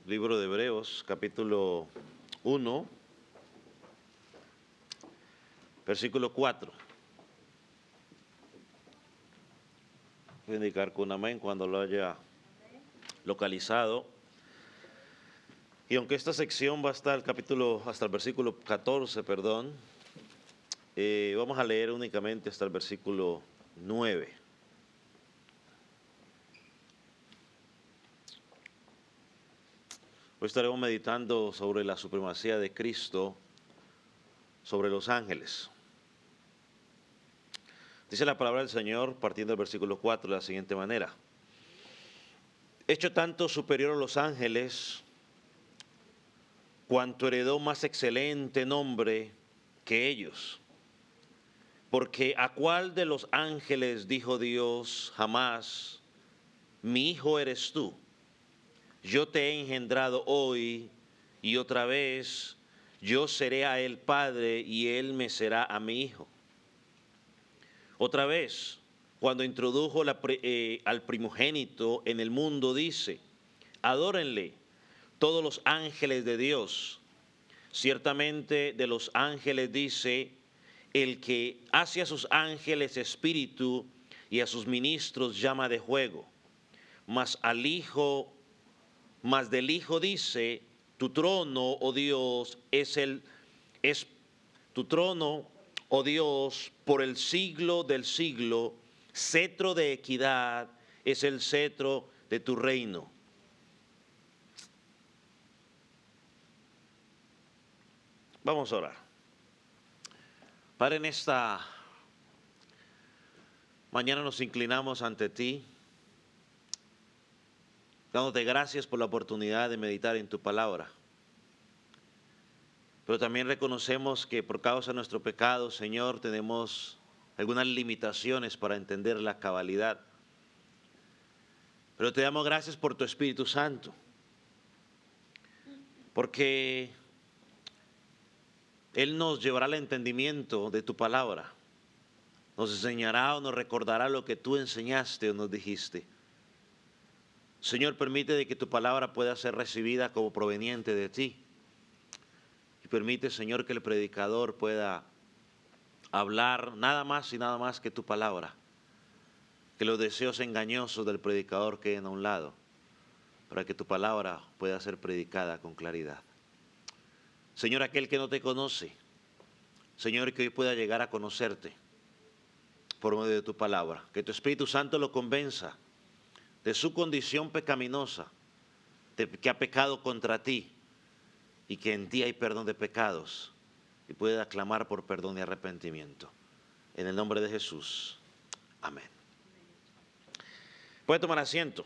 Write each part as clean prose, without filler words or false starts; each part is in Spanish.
libro de Hebreos, capítulo 1, versículo 4. Voy a indicar con amén cuando lo haya localizado. Y aunque esta sección va a estar hasta el versículo 14, vamos a leer únicamente hasta el versículo 9. Hoy estaremos meditando sobre la supremacía de Cristo sobre los ángeles. Dice la palabra del Señor, partiendo del versículo 4, de la siguiente manera: hecho tanto superior a los ángeles, cuanto heredó más excelente nombre que ellos. Porque ¿a cuál de los ángeles dijo Dios jamás: mi hijo eres tú, yo te he engendrado hoy? Y otra vez, yo seré a él padre y él me será a mi hijo. Otra vez, cuando introdujo al primogénito en el mundo, dice: adórenle todos los ángeles de Dios. Ciertamente de los ángeles dice: el que hace a sus ángeles espíritu y a sus ministros llama de juego. Mas del Hijo dice: tu trono, oh Dios, es tu trono, oh Dios, por el siglo del siglo. Cetro de equidad es el cetro de tu reino. Vamos a orar. Padre, en esta mañana nos inclinamos ante ti, dándote gracias por la oportunidad de meditar en tu palabra. Pero también reconocemos que por causa de nuestro pecado, Señor, tenemos algunas limitaciones para entender la cabalidad. Pero te damos gracias por tu Espíritu Santo, porque Él nos llevará al entendimiento de tu palabra. Nos enseñará o nos recordará lo que tú enseñaste o nos dijiste. Señor, permite de que tu palabra pueda ser recibida como proveniente de ti. Y permite, Señor, que el predicador pueda hablar nada más y nada más que tu palabra. Que los deseos engañosos del predicador queden a un lado, para que tu palabra pueda ser predicada con claridad. Señor, aquel que no te conoce, Señor, que hoy pueda llegar a conocerte por medio de tu palabra. Que tu Espíritu Santo lo convenza de su condición pecaminosa, de que ha pecado contra ti y que en ti hay perdón de pecados y pueda clamar por perdón y arrepentimiento. En el nombre de Jesús. Amén. Puede tomar asiento.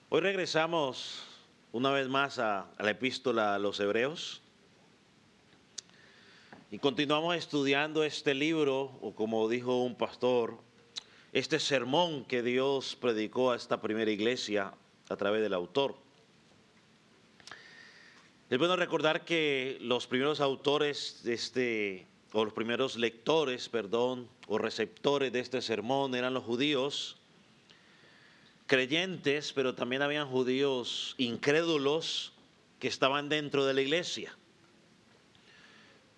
Hoy regresamos una vez más a la epístola a los Hebreos y continuamos estudiando este libro, o como dijo un pastor, este sermón que Dios predicó a esta primera iglesia a través del autor. Es bueno recordar que los primeros autores o los primeros lectores, o receptores de este sermón eran los judíos creyentes, pero también habían judíos incrédulos que estaban dentro de la iglesia.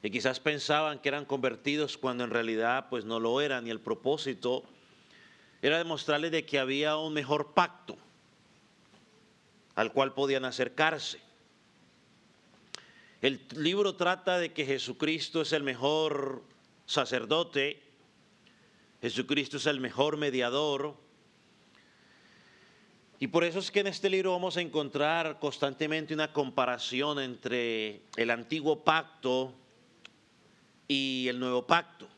Y quizás pensaban que eran convertidos cuando en realidad pues no lo eran, y el propósito era demostrarles de que había un mejor pacto al cual podían acercarse. El libro trata de que Jesucristo es el mejor sacerdote, Jesucristo es el mejor mediador. Y por eso es que en este libro vamos a encontrar constantemente una comparación entre el antiguo pacto y el nuevo pacto.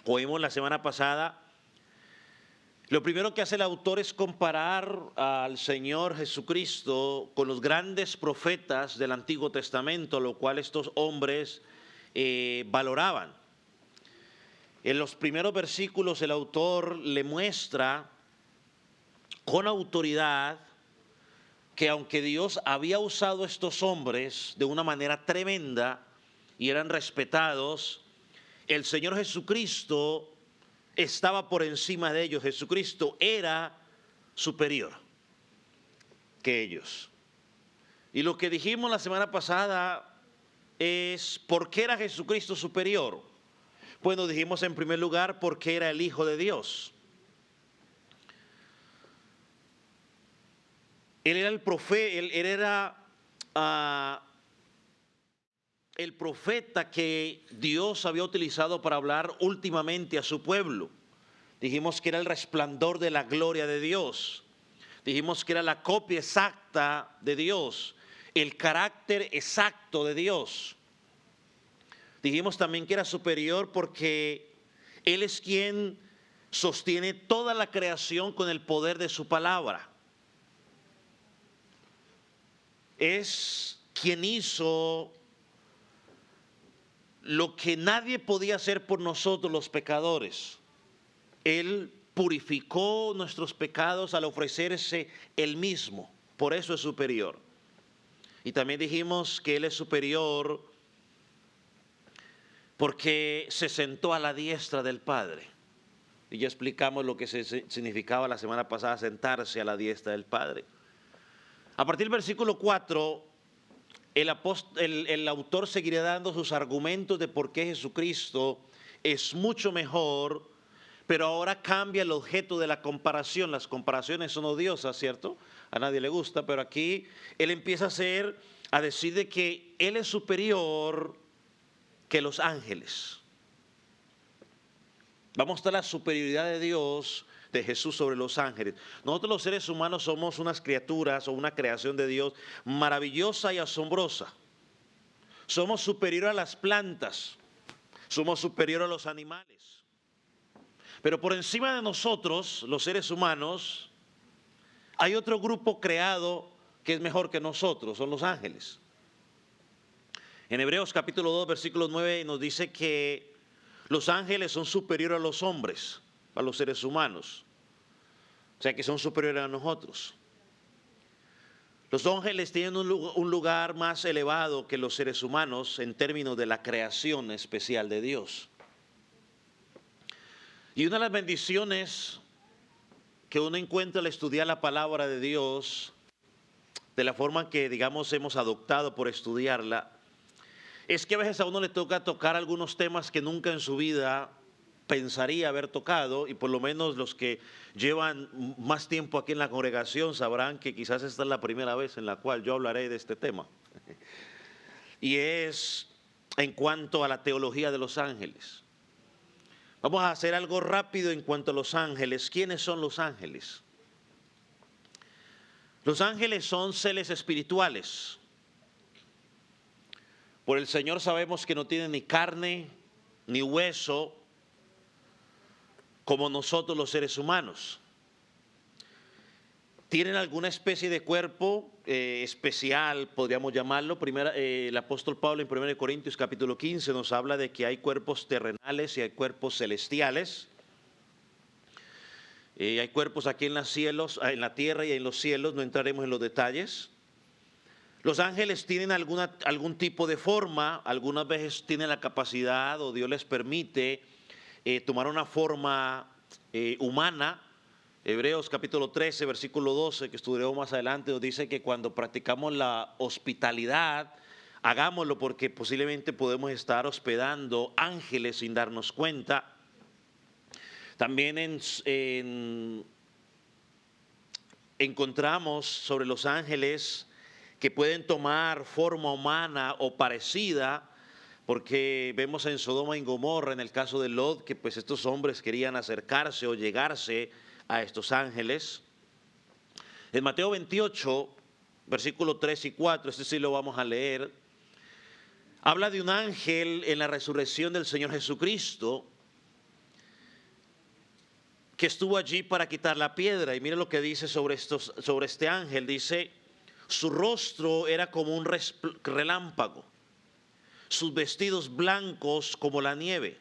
Oímos la semana pasada, lo primero que hace el autor es comparar al Señor Jesucristo con los grandes profetas del Antiguo Testamento, lo cual estos hombres valoraban. En los primeros versículos el autor le muestra con autoridad que aunque Dios había usado a estos hombres de una manera tremenda y eran respetados, el Señor Jesucristo estaba por encima de ellos. Jesucristo era superior que ellos. Y lo que dijimos la semana pasada es ¿por qué era Jesucristo superior? Bueno, dijimos en primer lugar porque era el Hijo de Dios. Él era el profeta, él era el profeta que Dios había utilizado para hablar últimamente a su pueblo. Dijimos que era el resplandor de la gloria de Dios. Dijimos que era la copia exacta de Dios, el carácter exacto de Dios. Dijimos también que era superior porque Él es quien sostiene toda la creación con el poder de su palabra. Es quien hizo lo que nadie podía hacer por nosotros los pecadores. Él purificó nuestros pecados al ofrecerse Él mismo. Por eso es superior. Y también dijimos que Él es superior porque se sentó a la diestra del Padre. Y ya explicamos lo que significaba la semana pasada sentarse a la diestra del Padre. A partir del versículo 4, el autor seguirá dando sus argumentos de por qué Jesucristo es mucho mejor, pero ahora cambia el objeto de la comparación. Las comparaciones son odiosas, ¿cierto? A nadie le gusta, pero aquí él empieza a decir de que Él es superior que los ángeles. Vamos a mostrar la superioridad de Dios, de Jesús sobre los ángeles. Nosotros los seres humanos somos unas criaturas o una creación de Dios maravillosa y asombrosa. Somos superiores a las plantas, somos superiores a los animales. Pero por encima de nosotros, los seres humanos, hay otro grupo creado que es mejor que nosotros, son los ángeles. En Hebreos capítulo 2, versículo 9 nos dice que los ángeles son superiores a los hombres, a los seres humanos. O sea que son superiores a nosotros. Los ángeles tienen un lugar más elevado que los seres humanos en términos de la creación especial de Dios. Y una de las bendiciones que uno encuentra al estudiar la palabra de Dios, de la forma que, digamos, hemos adoptado por estudiarla, es que a veces a uno le toca tocar algunos temas que nunca en su vida pensaría haber tocado, y por lo menos los que llevan más tiempo aquí en la congregación sabrán que quizás esta es la primera vez en la cual yo hablaré de este tema. Y es en cuanto a la teología de los ángeles. Vamos a hacer algo rápido en cuanto a los ángeles. ¿Quiénes son los ángeles? Los ángeles son seres espirituales. Por el Señor sabemos que no tienen ni carne ni hueso como nosotros los seres humanos. Tienen alguna especie de cuerpo especial, podríamos llamarlo. El apóstol Pablo en 1 Corintios capítulo 15 nos habla de que hay cuerpos terrenales y hay cuerpos celestiales. Hay cuerpos aquí en los cielos, en la tierra y en los cielos, no entraremos en los detalles. Los ángeles tienen algún tipo de forma, algunas veces tienen la capacidad o Dios les permite tomar una forma humana. Hebreos capítulo 13, versículo 12, que estudiaremos más adelante, nos dice que cuando practicamos la hospitalidad, hagámoslo porque posiblemente podemos estar hospedando ángeles sin darnos cuenta. También encontramos sobre los ángeles que pueden tomar forma humana o parecida, porque vemos en Sodoma y Gomorra, en el caso de Lot, que pues estos hombres querían acercarse o llegarse a estos ángeles. En Mateo 28, versículos 3 y 4, este sí lo vamos a leer, habla de un ángel en la resurrección del Señor Jesucristo que estuvo allí para quitar la piedra. Y mire lo que dice sobre este ángel. Dice: su rostro era como un relámpago, sus vestidos blancos como la nieve.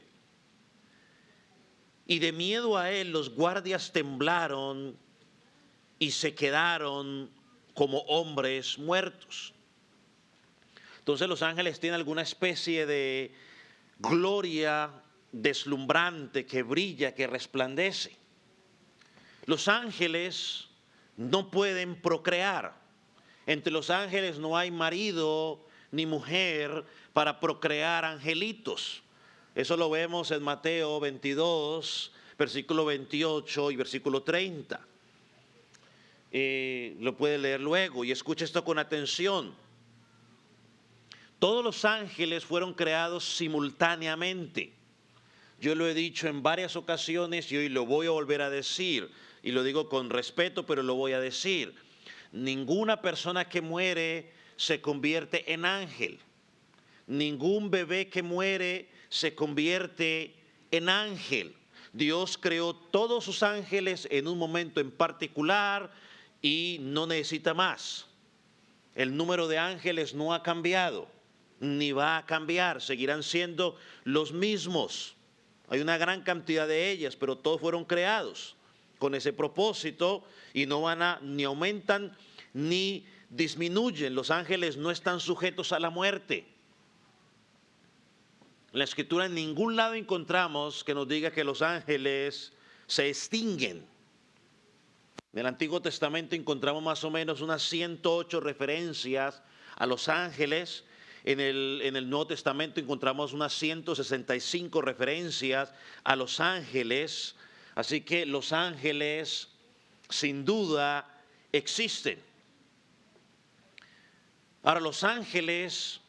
Y de miedo a él los guardias temblaron y se quedaron como hombres muertos. Entonces los ángeles tienen alguna especie de gloria deslumbrante que brilla, que resplandece. Los ángeles no pueden procrear. Entre los ángeles no hay marido ni mujer para procrear angelitos. Eso lo vemos en Mateo 22, versículo 28 y versículo 30. Lo puede leer luego y escuche esto con atención. Todos los ángeles fueron creados simultáneamente. Yo lo he dicho en varias ocasiones y hoy lo voy a volver a decir. Y lo digo con respeto, pero lo voy a decir. Ninguna persona que muere se convierte en ángel. Ningún bebé que muere se convierte en ángel. Dios creó todos sus ángeles en un momento en particular y no necesita más. El número de ángeles no ha cambiado, ni va a cambiar. Seguirán siendo los mismos. Hay una gran cantidad de ellas, pero todos fueron creados con ese propósito y no ni aumentan ni disminuyen. Los ángeles no están sujetos a la muerte. En la Escritura en ningún lado encontramos que nos diga que los ángeles se extinguen. En el Antiguo Testamento encontramos más o menos unas 108 referencias a los ángeles. En el Nuevo Testamento encontramos unas 165 referencias a los ángeles. Así que los ángeles sin duda existen. Ahora, los ángeles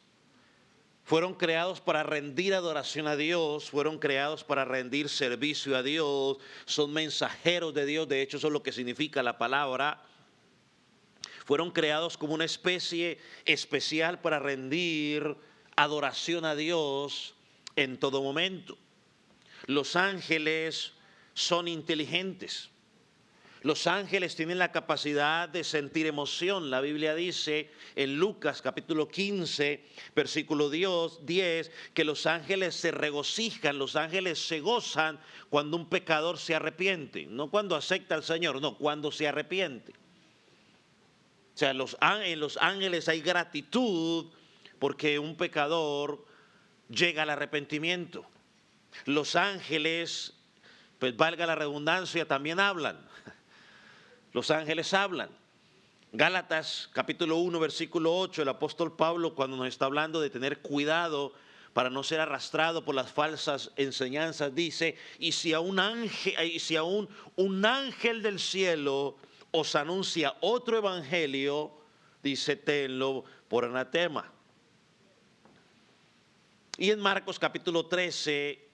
fueron creados para rendir adoración a Dios, fueron creados para rendir servicio a Dios, son mensajeros de Dios, de hecho eso es lo que significa la palabra. Fueron creados como una especie especial para rendir adoración a Dios en todo momento. Los ángeles son inteligentes. Los ángeles tienen la capacidad de sentir emoción. La Biblia dice en Lucas capítulo 15, versículo 10, que los ángeles se regocijan, los ángeles se gozan cuando un pecador se arrepiente. No cuando acepta al Señor, no, cuando se arrepiente. O sea, en los ángeles hay gratitud porque un pecador llega al arrepentimiento. Los ángeles, pues valga la redundancia, también hablan. Los ángeles hablan. Gálatas capítulo 1 versículo 8, el apóstol Pablo cuando nos está hablando de tener cuidado para no ser arrastrado por las falsas enseñanzas, dice, y si aún un ángel del cielo os anuncia otro evangelio, dice, tenlo por anatema. Y en Marcos capítulo 13,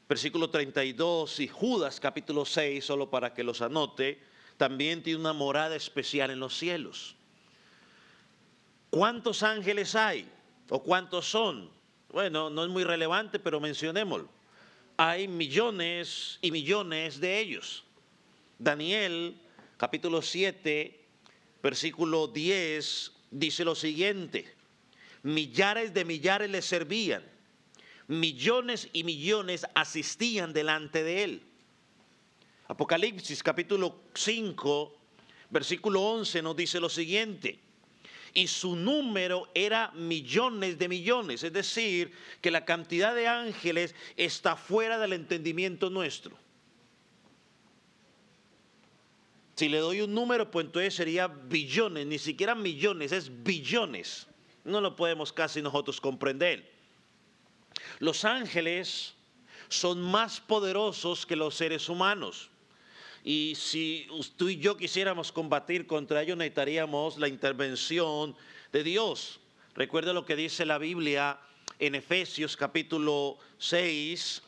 versículo 32 y Judas capítulo 6, solo para que los anote, también tiene una morada especial en los cielos. ¿Cuántos ángeles hay? ¿O cuántos son? Bueno, no es muy relevante, pero mencionémoslo. Hay millones y millones de ellos. Daniel capítulo 7, versículo 10, dice lo siguiente: millares de millares le servían, millones y millones asistían delante de él. Apocalipsis capítulo 5, versículo 11 nos dice lo siguiente: y su número era millones de millones, es decir, que la cantidad de ángeles está fuera del entendimiento nuestro. Si le doy un número, pues entonces sería billones, ni siquiera millones, es billones. No lo podemos casi nosotros comprender. Los ángeles son más poderosos que los seres humanos. Y si tú y yo quisiéramos combatir contra ellos, necesitaríamos la intervención de Dios. Recuerda lo que dice la Biblia en Efesios capítulo 6,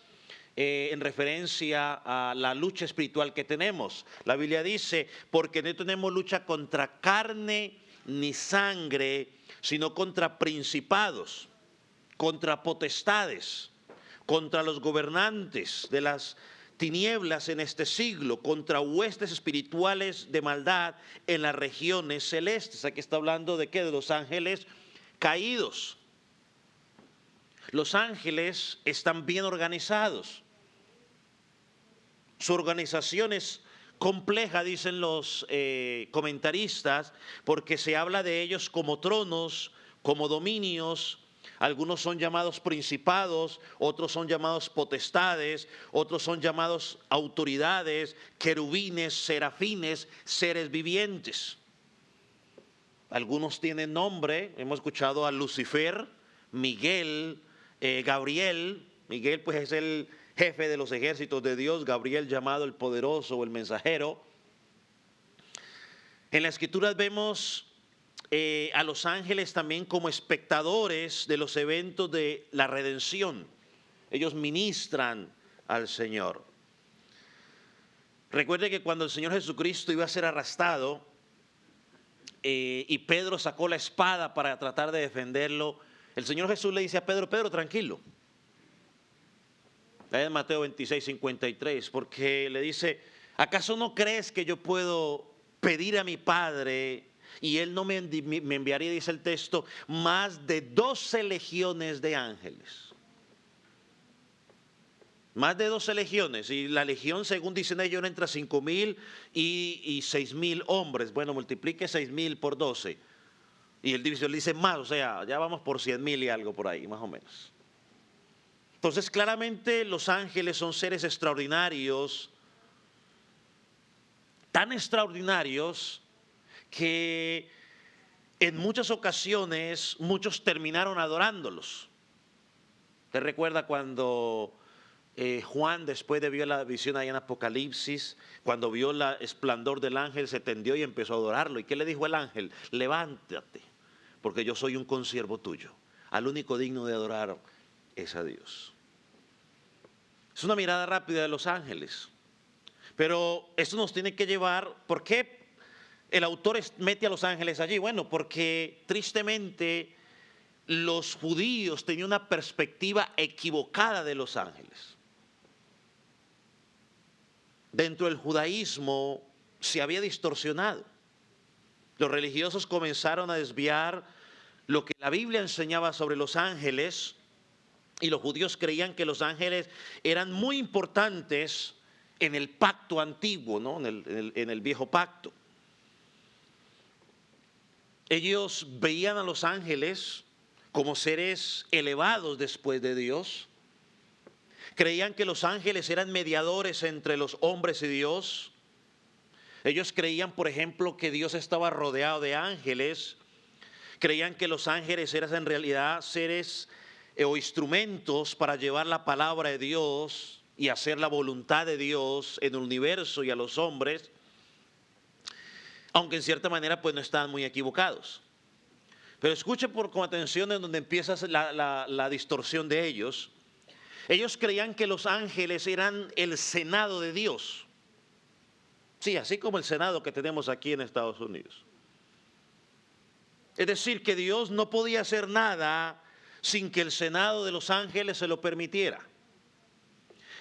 en referencia a la lucha espiritual que tenemos. La Biblia dice, porque no tenemos lucha contra carne ni sangre, sino contra principados, contra potestades, contra los gobernantes de las tinieblas en este siglo, contra huestes espirituales de maldad en las regiones celestes. Aquí está hablando de qué, de los ángeles caídos. Los ángeles están bien organizados. Su organización es compleja, dicen los comentaristas, porque se habla de ellos como tronos, como dominios. Algunos son llamados principados, otros son llamados potestades, otros son llamados autoridades, querubines, serafines, seres vivientes. Algunos tienen nombre, hemos escuchado a Lucifer, Miguel, Gabriel. Miguel pues es el jefe de los ejércitos de Dios, Gabriel llamado el poderoso o el mensajero. En la Escritura vemos a los ángeles también como espectadores de los eventos de la redención. Ellos ministran al Señor. Recuerde que cuando el Señor Jesucristo iba a ser arrestado y Pedro sacó la espada para tratar de defenderlo, el Señor Jesús le dice a Pedro: Pedro, tranquilo. En Mateo 26:53, porque le dice: ¿acaso no crees que yo puedo pedir a mi Padre y Él no me enviaría, dice el texto, más de 12 legiones de ángeles? Más de 12 legiones, y la legión, según dicen ellos, era entre 5,000 y 6,000 hombres. Bueno, multiplique 6,000 por 12. Y el divisor le dice más, o sea, ya vamos por 100,000 y algo por ahí, más o menos. Entonces, claramente los ángeles son seres extraordinarios, tan extraordinarios que en muchas ocasiones muchos terminaron adorándolos. ¿Te recuerda cuando Juan, después de ver la visión ahí en Apocalipsis, cuando vio el esplendor del ángel, se tendió y empezó a adorarlo? ¿Y qué le dijo el ángel? Levántate, porque yo soy un consiervo tuyo. Al único digno de adorar es a Dios. Es una mirada rápida de los ángeles. Pero esto nos tiene que llevar, ¿por qué el autor mete a los ángeles allí? Bueno, porque tristemente los judíos tenían una perspectiva equivocada de los ángeles. Dentro del judaísmo se había distorsionado. Los religiosos comenzaron a desviar lo que la Biblia enseñaba sobre los ángeles, y los judíos creían que los ángeles eran muy importantes en el pacto antiguo, ¿no? en el viejo pacto. Ellos veían a los ángeles como seres elevados después de Dios. Creían que los ángeles eran mediadores entre los hombres y Dios. Ellos creían, por ejemplo, que Dios estaba rodeado de ángeles. Creían que los ángeles eran en realidad seres o instrumentos para llevar la palabra de Dios y hacer la voluntad de Dios en el universo y a los hombres, aunque en cierta manera pues no estaban muy equivocados. Pero escuche con atención en donde empieza la distorsión de ellos. Ellos creían que los ángeles eran el Senado de Dios. Sí, así como el Senado que tenemos aquí en Estados Unidos. Es decir, que Dios no podía hacer nada sin que el Senado de los ángeles se lo permitiera.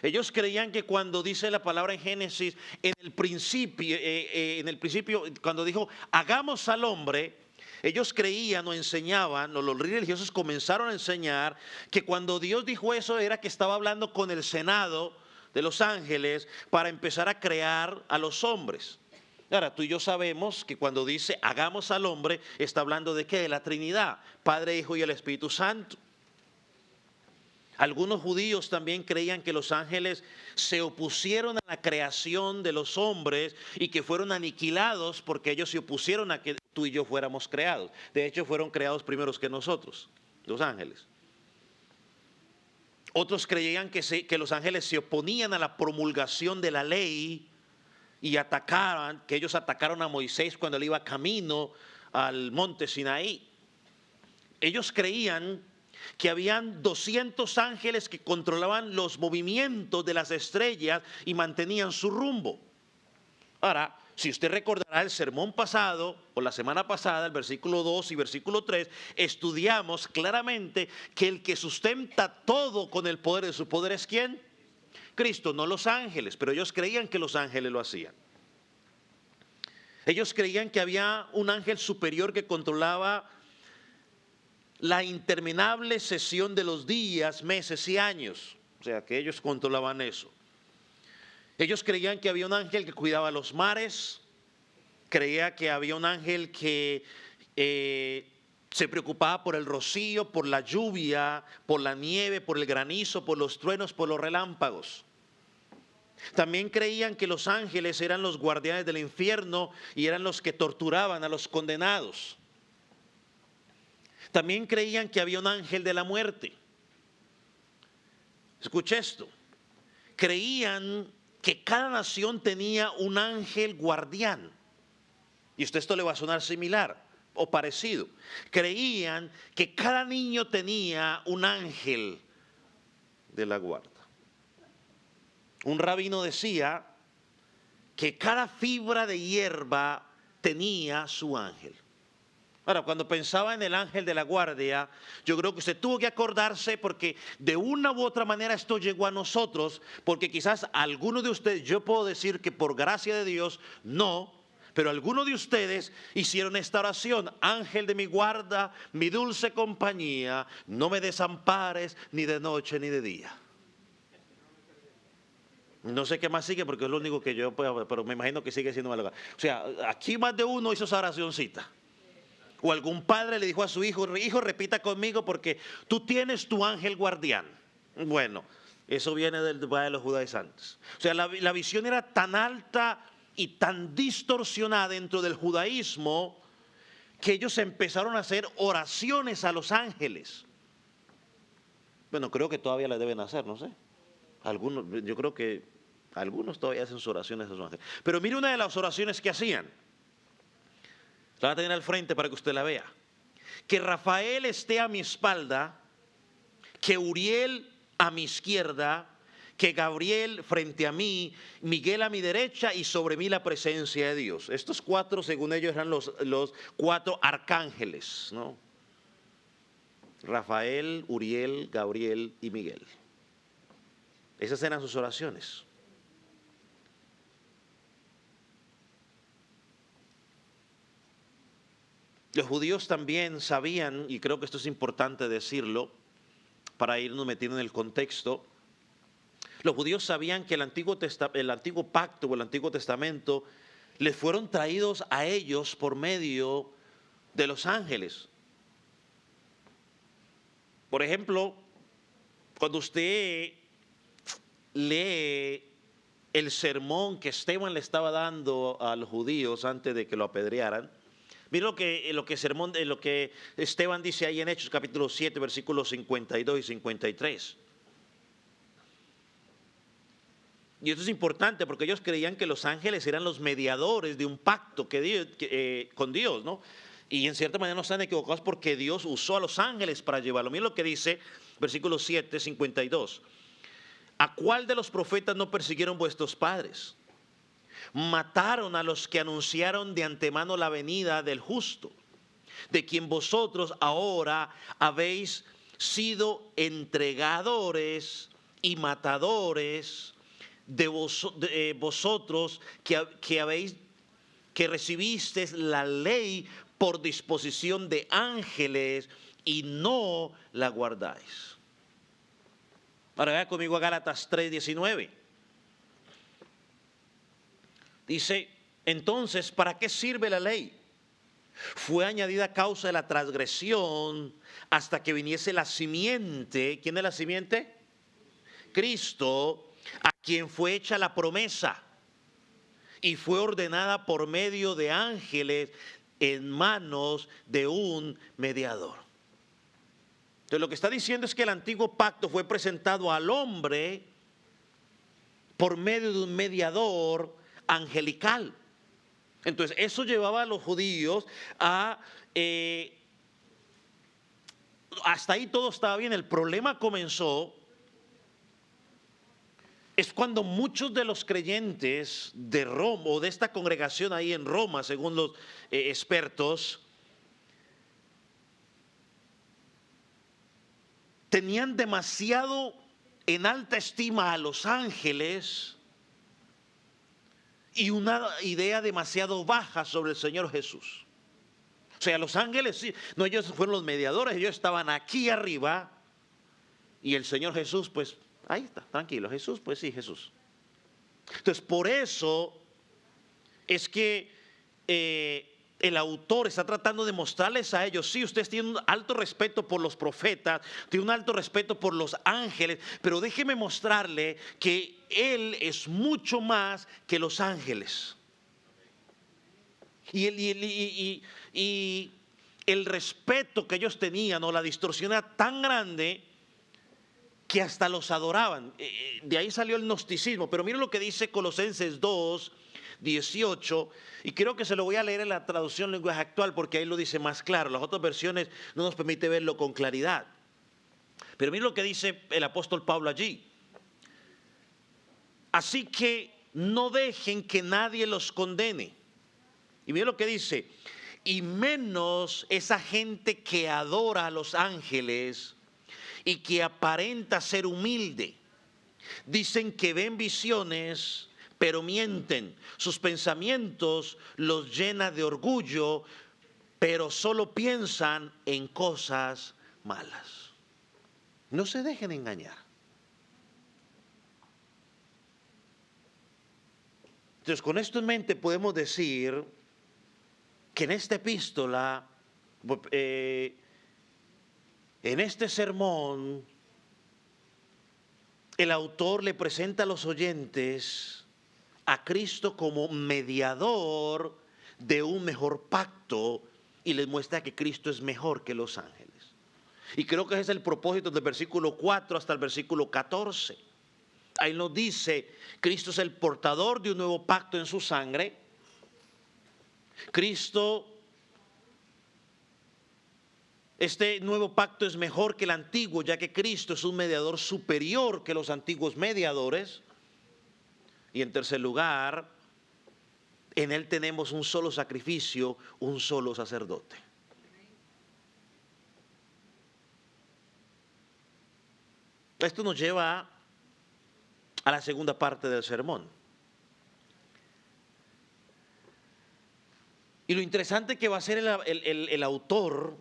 Ellos creían que cuando dice la palabra en Génesis, en el principio, cuando dijo, hagamos al hombre, ellos creían o enseñaban, o los religiosos comenzaron a enseñar, que cuando Dios dijo eso era que estaba hablando con el Senado de los ángeles para empezar a crear a los hombres. Ahora, tú y yo sabemos que cuando dice hagamos al hombre, está hablando de ¿qué? De la Trinidad, Padre, Hijo y el Espíritu Santo. Algunos judíos también creían que los ángeles se opusieron a la creación de los hombres y que fueron aniquilados porque ellos se opusieron a que tú y yo fuéramos creados. De hecho, fueron creados primeros que nosotros, los ángeles. Otros creían que los ángeles se oponían a la promulgación de la ley y que ellos atacaron a Moisés cuando él iba camino al monte Sinaí. Ellos creían que habían 200 ángeles que controlaban los movimientos de las estrellas y mantenían su rumbo. Ahora, si usted recordará el sermón pasado o la semana pasada, el versículo 2 y versículo 3, estudiamos claramente que el que sustenta todo con el poder de su poder es ¿quién? Cristo, no los ángeles, pero ellos creían que los ángeles lo hacían. Ellos creían que había un ángel superior que controlaba la interminable sesión de los días, meses y años. O sea, que ellos controlaban eso. Ellos creían que había un ángel que cuidaba los mares, creía que había un ángel que se preocupaba por el rocío, por la lluvia, por la nieve, por el granizo, por los truenos, por los relámpagos. También creían que los ángeles eran los guardianes del infierno y eran los que torturaban a los condenados. También creían que había un ángel de la muerte. Escuche esto. Creían que cada nación tenía un ángel guardián. Y a usted esto le va a sonar similar o parecido. Creían que cada niño tenía un ángel de la guarda. Un rabino decía que cada fibra de hierba tenía su ángel. Ahora, cuando pensaba en el ángel de la guardia, yo creo que usted tuvo que acordarse porque de una u otra manera esto llegó a nosotros, porque quizás alguno de ustedes, yo puedo decir que por gracia de Dios, no, pero algunos de ustedes hicieron esta oración: ángel de mi guarda, mi dulce compañía, no me desampares ni de noche ni de día. No sé qué más sigue porque es lo único que yo puedo, pero me imagino que sigue siendo algo. O sea, aquí más de uno hizo esa oracióncita. O algún padre le dijo a su hijo: hijo, repita conmigo porque tú tienes tu ángel guardián. Bueno, eso viene del Valle de los judaizantes. O sea, la visión era tan alta y tan distorsionada dentro del judaísmo que ellos empezaron a hacer oraciones a los ángeles. Bueno, creo que todavía le deben hacer, no sé. Algunos, yo creo que algunos todavía hacen sus oraciones a los ángeles. Pero mire una de las oraciones que hacían. La voy a tener al frente para que usted la vea. Que Rafael esté a mi espalda, que Uriel a mi izquierda, que Gabriel frente a mí, Miguel a mi derecha y sobre mí la presencia de Dios. Estos cuatro, según ellos, eran los cuatro arcángeles, ¿no? Rafael, Uriel, Gabriel y Miguel. Esas eran sus oraciones. Los judíos también sabían, y creo que esto es importante decirlo, para irnos metiendo en el contexto, los judíos sabían que el antiguo pacto o el Antiguo Testamento les fueron traídos a ellos por medio de los ángeles. Por ejemplo, cuando usted lee el sermón que Esteban le estaba dando a los judíos antes de que lo apedrearan, mira lo que Esteban dice ahí en Hechos capítulo 7, versículos 52 y 53. Y esto es importante porque ellos creían que los ángeles eran los mediadores de un pacto con Dios, ¿no? Y en cierta manera no están equivocados porque Dios usó a los ángeles para llevarlo. Mira lo que dice versículo 7, 52. ¿A cuál de los profetas no persiguieron vuestros padres? Mataron a los que anunciaron de antemano la venida del justo, de quien vosotros ahora habéis sido entregadores y matadores de vosotros que recibisteis la ley por disposición de ángeles y no la guardáis. Ahora vea conmigo a Gálatas 3:19. Dice, entonces, ¿para qué sirve la ley? Fue añadida a causa de la transgresión hasta que viniese la simiente. ¿Quién es la simiente? Cristo, a quien fue hecha la promesa y fue ordenada por medio de ángeles en manos de un mediador. Entonces lo que está diciendo es que el antiguo pacto fue presentado al hombre por medio de un mediador angelical. Entonces eso llevaba a los judíos a hasta ahí todo estaba bien. El problema comenzó es cuando muchos de los creyentes de Roma o de esta congregación ahí en Roma, según los expertos, tenían demasiado en alta estima a los ángeles y una idea demasiado baja sobre el Señor Jesús. O sea, los ángeles, sí, no, ellos fueron los mediadores, ellos estaban aquí arriba y el Señor Jesús, pues ahí está, tranquilo. Jesús, pues sí, Jesús. Entonces, por eso es que el autor está tratando de mostrarles a ellos, sí, ustedes tienen un alto respeto por los profetas, tienen un alto respeto por los ángeles, pero déjeme mostrarle que Él es mucho más que los ángeles. Y el respeto que ellos tenían, o la distorsión era tan grande que hasta los adoraban. De ahí salió el gnosticismo. Pero miren lo que dice Colosenses 2:18, y creo que se lo voy a leer en la traducción lenguaje actual porque ahí lo dice más claro. Las otras versiones no nos permite verlo con claridad. Pero miren lo que dice el apóstol Pablo allí. Así que no dejen que nadie los condene. Y miren lo que dice, y menos esa gente que adora a los ángeles y que aparenta ser humilde. Dicen que ven visiones, pero mienten. Sus pensamientos los llena de orgullo, pero solo piensan en cosas malas. No se dejen engañar. Entonces, con esto en mente podemos decir que en esta epístola, en este sermón, el autor le presenta a los oyentes a Cristo como mediador de un mejor pacto y les muestra que Cristo es mejor que los ángeles. Y creo que ese es el propósito del versículo 4 hasta el versículo 14. Ahí nos dice, Cristo es el portador de un nuevo pacto en su sangre. Cristo, este nuevo pacto es mejor que el antiguo, ya que Cristo es un mediador superior que los antiguos mediadores. Y en tercer lugar, en Él tenemos un solo sacrificio, un solo sacerdote. Esto nos lleva a la segunda parte del sermón. Y lo interesante que va a hacer el autor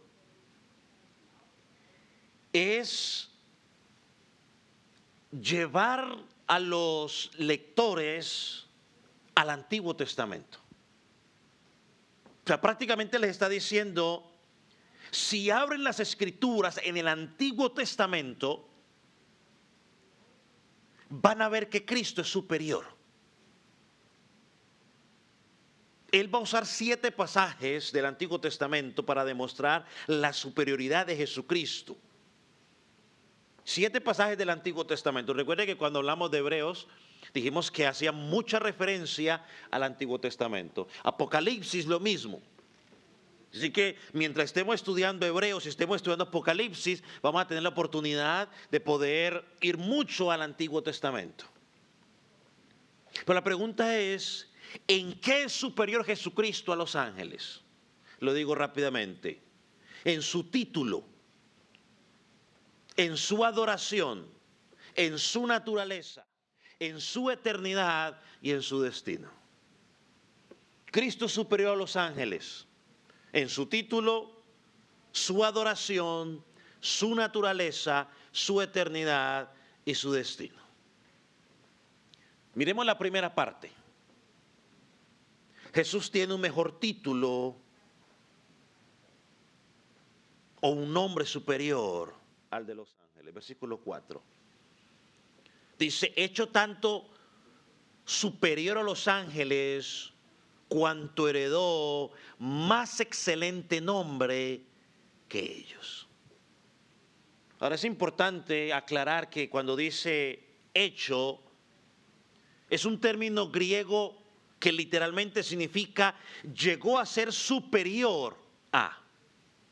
es llevar a los lectores al Antiguo Testamento. O sea, prácticamente les está diciendo, si abren las Escrituras en el Antiguo Testamento, van a ver que Cristo es superior. Él va a usar 7 pasajes del Antiguo Testamento para demostrar la superioridad de Jesucristo. 7 pasajes del Antiguo Testamento. Recuerde que cuando hablamos de Hebreos, dijimos que hacía mucha referencia al Antiguo Testamento. Apocalipsis lo mismo. Así que mientras estemos estudiando Hebreos y estemos estudiando Apocalipsis, vamos a tener la oportunidad de poder ir mucho al Antiguo Testamento. Pero la pregunta es, ¿en qué es superior Jesucristo a los ángeles? Lo digo rápidamente. En su título, en su adoración, en su naturaleza, en su eternidad y en su destino. Cristo es superior a los ángeles en su título, su adoración, su naturaleza, su eternidad y su destino. Miremos la primera parte. Jesús tiene un mejor título o un nombre superior al de los ángeles. Versículo 4. Dice, hecho tanto superior a los ángeles, cuanto heredó más excelente nombre que ellos. Ahora es importante aclarar que cuando dice hecho, es un término griego que literalmente significa llegó a ser superior a.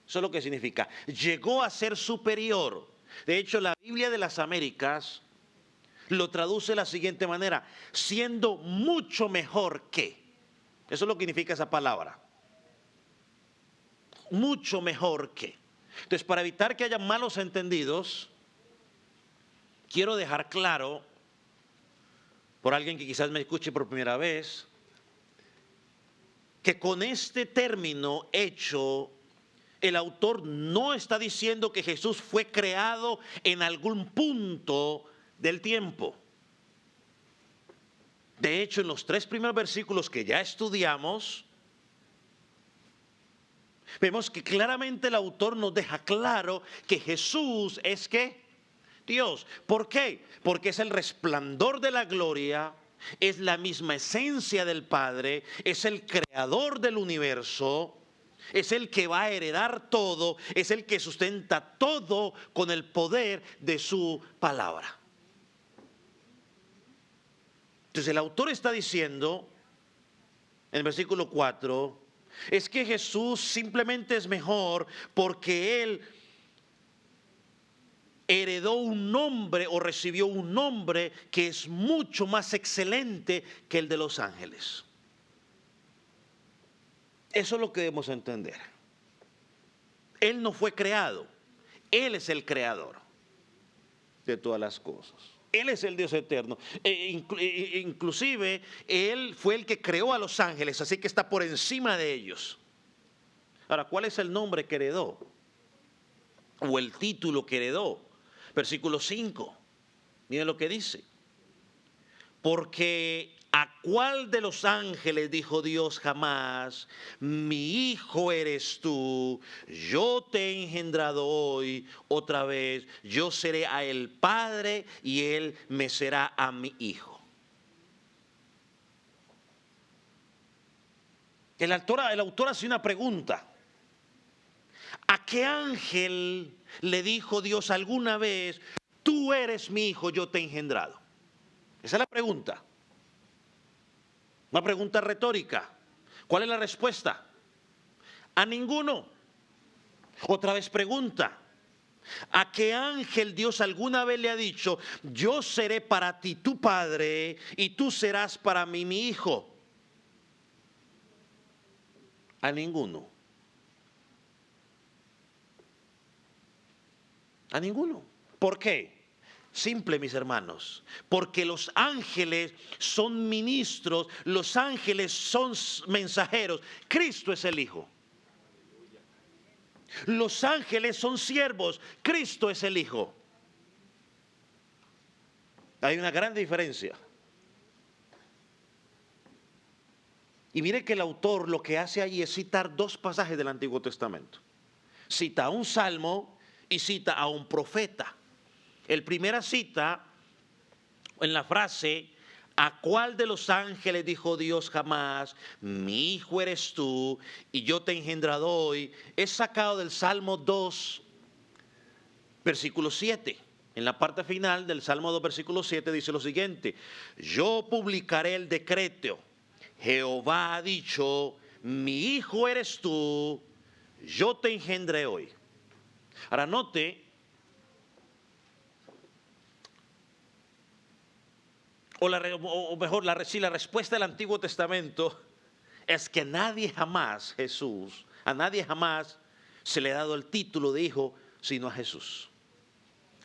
Eso es lo que significa. Llegó a ser superior. De hecho, la Biblia de las Américas lo traduce de la siguiente manera: siendo mucho mejor que. Eso es lo que significa esa palabra. Mucho mejor que. Entonces, para evitar que haya malos entendidos, quiero dejar claro, por alguien que quizás me escuche por primera vez, que con este término hecho, el autor no está diciendo que Jesús fue creado en algún punto del tiempo. De hecho, en los 3 primeros versículos que ya estudiamos, vemos que claramente el autor nos deja claro que Jesús es ¿qué? Dios. ¿Por qué? Porque es el resplandor de la gloria, es la misma esencia del Padre, es el creador del universo, es el que va a heredar todo, es el que sustenta todo con el poder de su palabra. Entonces el autor está diciendo en el versículo 4, es que Jesús simplemente es mejor porque Él heredó un nombre o recibió un nombre que es mucho más excelente que el de los ángeles. Eso es lo que debemos entender. Él no fue creado, Él es el creador de todas las cosas. Él es el Dios eterno. Inclusive, Él fue el que creó a los ángeles, así que está por encima de ellos. Ahora, ¿cuál es el nombre que heredó? O el título que heredó. Versículo 5. Miren lo que dice. Porque ¿a cuál de los ángeles dijo Dios jamás, mi hijo eres tú, yo te he engendrado hoy, otra vez, yo seré a él padre y él me será a mi hijo? El autor hace una pregunta. ¿A qué ángel le dijo Dios alguna vez, tú eres mi hijo, yo te he engendrado? Esa es la pregunta. Una pregunta retórica. ¿Cuál es la respuesta? A ninguno. Otra vez pregunta. ¿A qué ángel Dios alguna vez le ha dicho, yo seré para ti tu padre y tú serás para mí mi hijo? A ninguno. A ninguno. ¿Por qué? Simple, mis hermanos, porque los ángeles son ministros, los ángeles son mensajeros, Cristo es el Hijo. Los ángeles son siervos, Cristo es el Hijo. Hay una gran diferencia. Y mire que el autor lo que hace allí es citar 2 pasajes del Antiguo Testamento. Cita a un salmo y cita a un profeta. El primera cita en la frase, ¿a cuál de los ángeles dijo Dios jamás, mi hijo eres tú y yo te he engendrado hoy? Es sacado del Salmo 2, versículo 7. En la parte final del Salmo 2, versículo 7 dice lo siguiente, yo publicaré el decreto, Jehová ha dicho, mi hijo eres tú, yo te engendré hoy. Ahora note, la respuesta del Antiguo Testamento es que nadie jamás, a nadie jamás se le ha dado el título de hijo, sino a Jesús.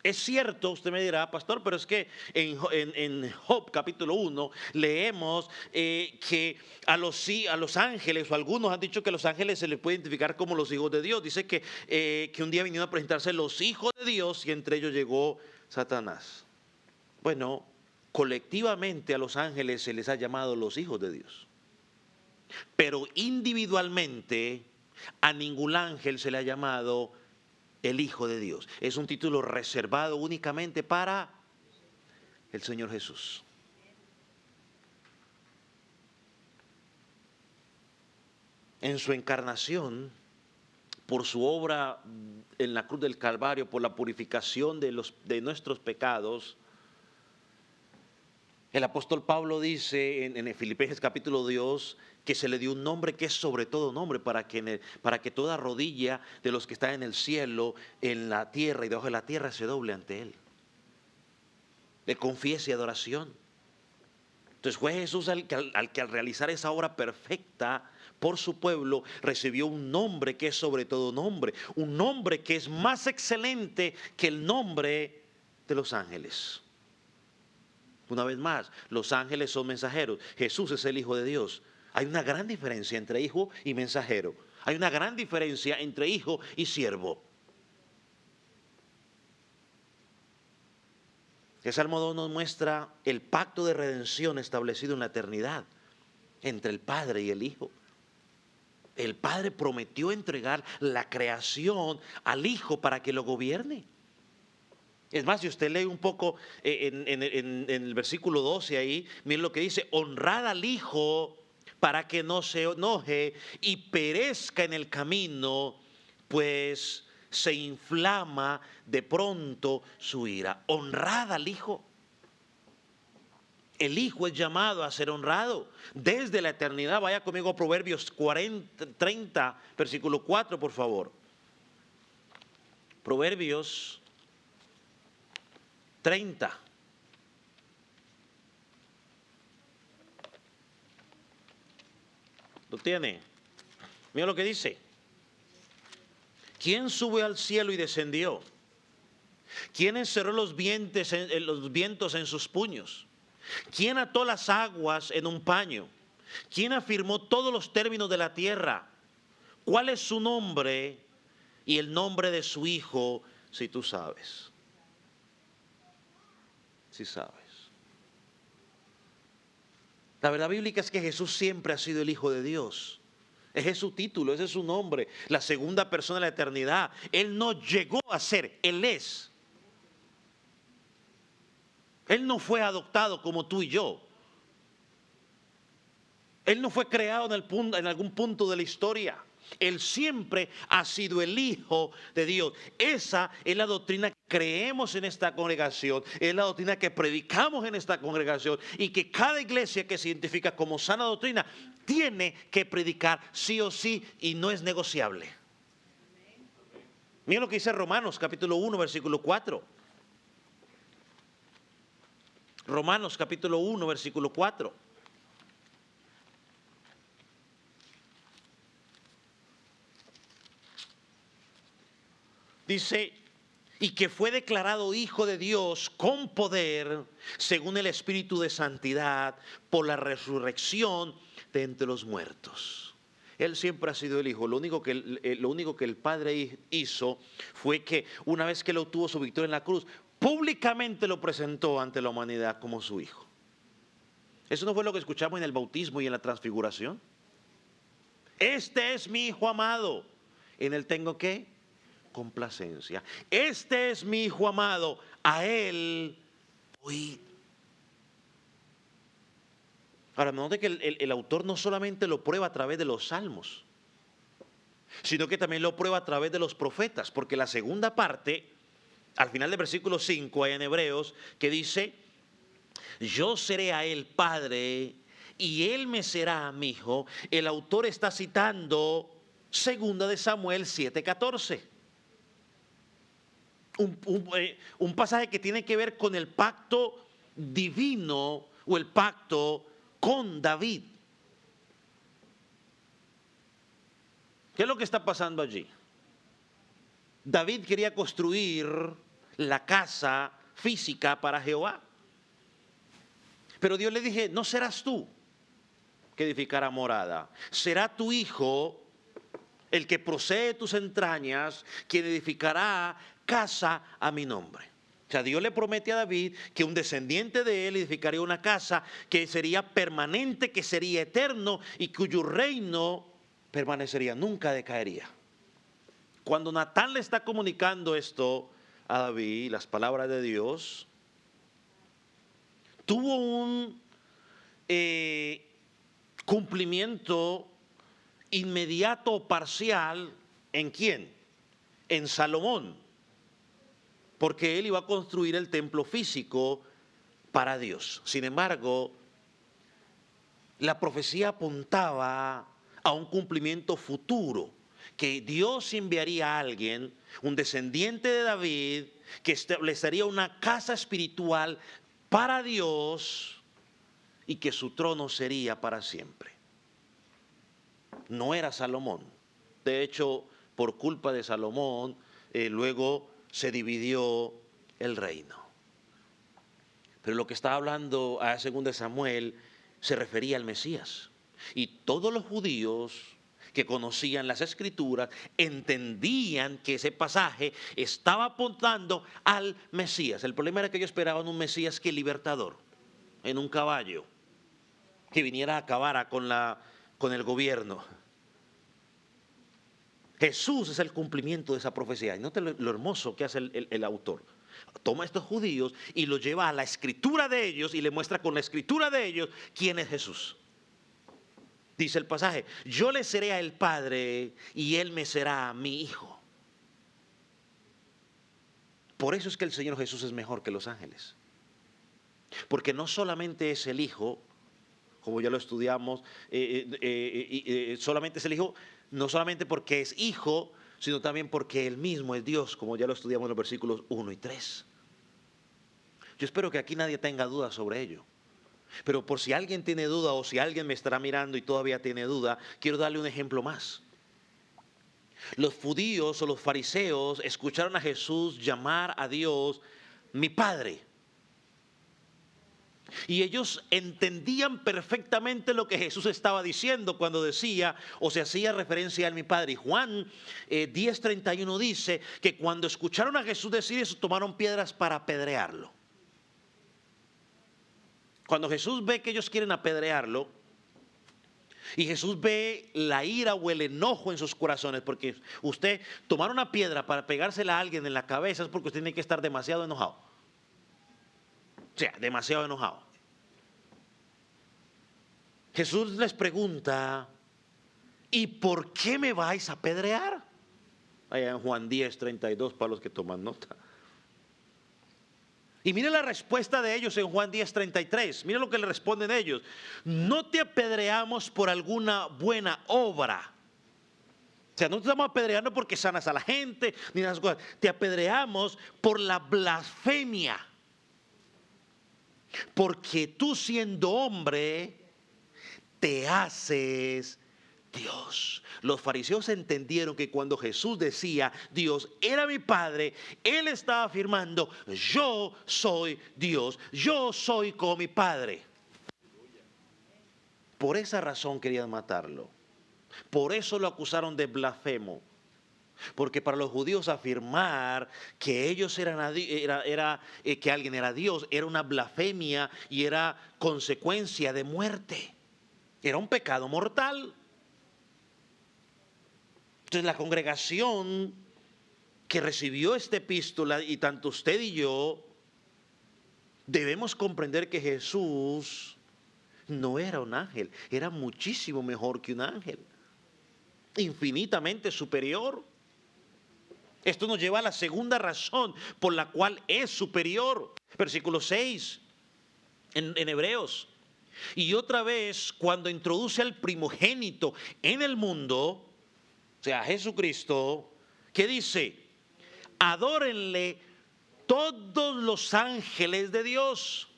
Es cierto, usted me dirá, pastor, pero es que en Job capítulo 1 leemos que a los ángeles, o algunos han dicho que a los ángeles se les puede identificar como los hijos de Dios. Dice que un día vinieron a presentarse los hijos de Dios y entre ellos llegó Satanás. Bueno, colectivamente a los ángeles se les ha llamado los hijos de Dios. Pero individualmente a ningún ángel se le ha llamado el Hijo de Dios. Es un título reservado únicamente para el Señor Jesús. En su encarnación, por su obra en la cruz del Calvario, por la purificación de nuestros pecados, el apóstol Pablo dice en Filipenses capítulo 2 que se le dio un nombre que es sobre todo nombre para que toda rodilla de los que están en el cielo, en la tierra y debajo de la tierra se doble ante Él. Le confiese adoración. Entonces fue Jesús al que al realizar esa obra perfecta por su pueblo recibió un nombre que es sobre todo nombre. Un nombre que es más excelente que el nombre de los ángeles. Una vez más, los ángeles son mensajeros. Jesús es el Hijo de Dios. Hay una gran diferencia entre hijo y mensajero. Hay una gran diferencia entre hijo y siervo. El Salmo 2 nos muestra el pacto de redención establecido en la eternidad entre el Padre y el Hijo. El Padre prometió entregar la creación al Hijo para que lo gobierne. Es más, si usted lee un poco en el versículo 12 ahí, miren lo que dice: honrad al Hijo para que no se enoje y perezca en el camino, pues se inflama de pronto su ira. Honrad al Hijo. El Hijo es llamado a ser honrado desde la eternidad. Vaya conmigo a Proverbios 30, versículo 4, por favor. Proverbios 30. ¿Lo tiene? Mira lo que dice. ¿Quién subió al cielo y descendió? ¿Quién encerró los vientos en sus puños? ¿Quién ató las aguas en un paño? ¿Quién afirmó todos los términos de la tierra? ¿Cuál es su nombre y el nombre de su hijo, si tú sabes? Si sabes. La verdad bíblica es que Jesús siempre ha sido el Hijo de Dios. Ese es su título, ese es su nombre, la segunda persona de la eternidad. Él no llegó a ser, Él es. Él no fue adoptado como tú y yo. Él no fue creado en algún punto de la historia. Él siempre ha sido el Hijo de Dios. Esa es la doctrina que creemos en esta congregación, es la doctrina que predicamos en esta congregación y que cada iglesia que se identifica como sana doctrina tiene que predicar sí o sí y no es negociable. Miren lo que dice Romanos capítulo 1, versículo 4. Romanos capítulo 1, versículo 4. Dice, y que fue declarado Hijo de Dios con poder, según el Espíritu de Santidad, por la resurrección de entre los muertos. Él siempre ha sido el Hijo. Lo único que el Padre hizo fue que una vez que él obtuvo su victoria en la cruz, públicamente lo presentó ante la humanidad como su Hijo. ¿Eso no fue lo que escuchamos en el bautismo y en la transfiguración? Este es mi Hijo amado, en él tengo ¿qué? Complacencia. Este es mi Hijo amado, a él oíd. Ahora, note que el autor no solamente lo prueba a través de los salmos, sino que también lo prueba a través de los profetas, porque la segunda parte, al final del versículo 5, hay en Hebreos, que dice, yo seré a él padre y él me será mi hijo. El autor está citando 2 de Samuel 7:14. Un pasaje que tiene que ver con el pacto divino o el pacto con David. ¿Qué es lo que está pasando allí? David quería construir la casa física para Jehová. Pero Dios le dije, no serás tú que edificará morada, será tu hijo, el que procede de tus entrañas, quien edificará casa a mi nombre. O sea, Dios le promete a David que un descendiente de él edificaría una casa que sería permanente, que sería eterno y cuyo reino permanecería, nunca decaería. Cuando Natán le está comunicando esto a David, las palabras de Dios, tuvo un cumplimiento inmediato o parcial. ¿En quién? En Salomón, porque él iba a construir el templo físico para Dios. Sin embargo, la profecía apuntaba a un cumplimiento futuro, que Dios enviaría a alguien, un descendiente de David, que establecería una casa espiritual para Dios y que su trono sería para siempre. No era Salomón. De hecho, por culpa de Salomón, luego se dividió el reino. Pero lo que estaba hablando a 2 de Samuel se refería al Mesías. Y todos los judíos que conocían las Escrituras, entendían que ese pasaje estaba apuntando al Mesías. El problema era que ellos esperaban un Mesías que libertador, en un caballo, que viniera a acabar con el gobierno. Jesús es el cumplimiento de esa profecía. Y note lo hermoso que hace el autor. Toma a estos judíos y los lleva a la escritura de ellos y le muestra con la escritura de ellos quién es Jesús. Dice el pasaje: yo le seré a el Padre y él me será a mi Hijo. Por eso es que el Señor Jesús es mejor que los ángeles. Porque no solamente es el Hijo, como ya lo estudiamos, solamente es el Hijo, no solamente porque es Hijo, sino también porque Él mismo es Dios, como ya lo estudiamos en los versículos 1 y 3. Yo espero que aquí nadie tenga dudas sobre ello. Pero por si alguien tiene duda o si alguien me estará mirando y todavía tiene duda, quiero darle un ejemplo más. Los judíos o los fariseos escucharon a Jesús llamar a Dios mi Padre. Y ellos entendían perfectamente lo que Jesús estaba diciendo cuando decía o se hacía referencia a mi Padre. Y Juan 10:31 dice que cuando escucharon a Jesús decir eso, tomaron piedras para apedrearlo. Cuando Jesús ve que ellos quieren apedrearlo, y Jesús ve la ira o el enojo en sus corazones, porque usted tomar una piedra para pegársela a alguien en la cabeza es porque usted tiene que estar demasiado enojado. O sea, demasiado enojado. Jesús les pregunta: ¿y por qué me vais a apedrear? Allá en Juan 10:32 para los que toman nota. Y mire la respuesta de ellos en Juan 10:33. Mire lo que le responden ellos: no te apedreamos por alguna buena obra. O sea, no te estamos apedreando porque sanas a la gente ni esas cosas. Te apedreamos por la blasfemia. Porque tú, siendo hombre, te haces Dios. Los fariseos entendieron que cuando Jesús decía Dios era mi Padre, Él estaba afirmando: yo soy Dios, yo soy como mi Padre. Por esa razón querían matarlo. Por eso lo acusaron de blasfemo. Porque para los judíos afirmar que ellos que alguien era Dios era una blasfemia y era consecuencia de muerte. Era un pecado mortal. Entonces la congregación que recibió esta epístola, y tanto usted y yo, debemos comprender que Jesús no era un ángel, era muchísimo mejor que un ángel, infinitamente superior. Esto nos lleva a la segunda razón por la cual es superior. Versículo 6 en Hebreos. Y otra vez, cuando introduce al primogénito en el mundo, o sea, Jesucristo, ¿qué dice? Adórenle todos los ángeles de Dios.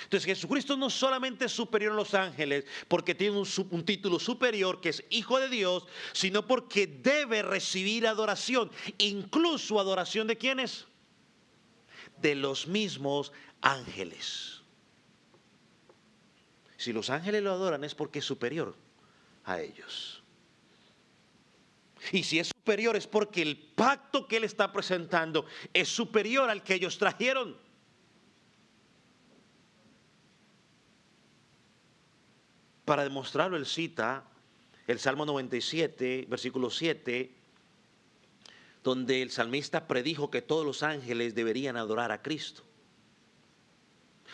Entonces Jesucristo no solamente es superior a los ángeles porque tiene un título superior que es Hijo de Dios, sino porque debe recibir adoración, incluso adoración ¿de quiénes? De los mismos ángeles. Si los ángeles lo adoran es porque es superior a ellos. Y si es superior es porque el pacto que Él está presentando es superior al que ellos trajeron. Para demostrarlo, Él cita el Salmo 97, versículo 7, donde el salmista predijo que todos los ángeles deberían adorar a Cristo.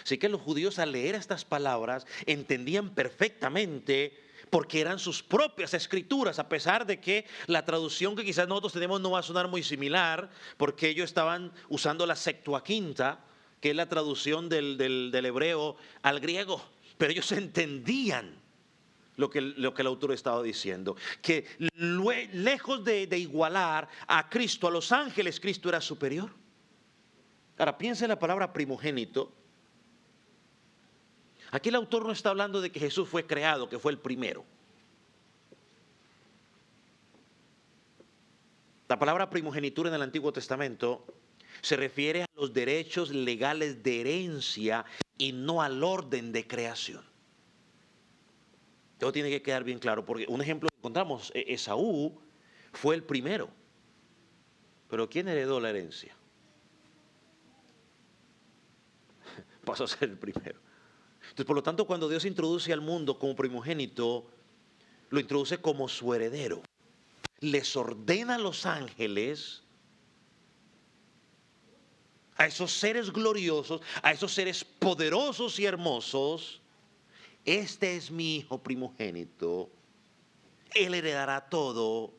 Así que los judíos, al leer estas palabras, entendían perfectamente, porque eran sus propias escrituras, a pesar de que la traducción que quizás nosotros tenemos no va a sonar muy similar, porque ellos estaban usando la Septuaginta, que es la traducción del hebreo al griego, pero ellos entendían lo que el autor estaba diciendo, que lejos de igualar a Cristo, a los ángeles, Cristo era superior. Ahora piensa en la palabra primogénito. Aquí el autor no está hablando de que Jesús fue creado, que fue el primero. La palabra primogenitura en el Antiguo Testamento se refiere a los derechos legales de herencia y no al orden de creación. Todo tiene que quedar bien claro, porque un ejemplo encontramos, Esaú fue el primero. Pero ¿quién heredó la herencia? Pasó a ser el primero. Entonces, por lo tanto, cuando Dios introduce al mundo como primogénito, lo introduce como su heredero. Les ordena a los ángeles, a esos seres gloriosos, a esos seres poderosos y hermosos: este es mi hijo primogénito, él heredará todo,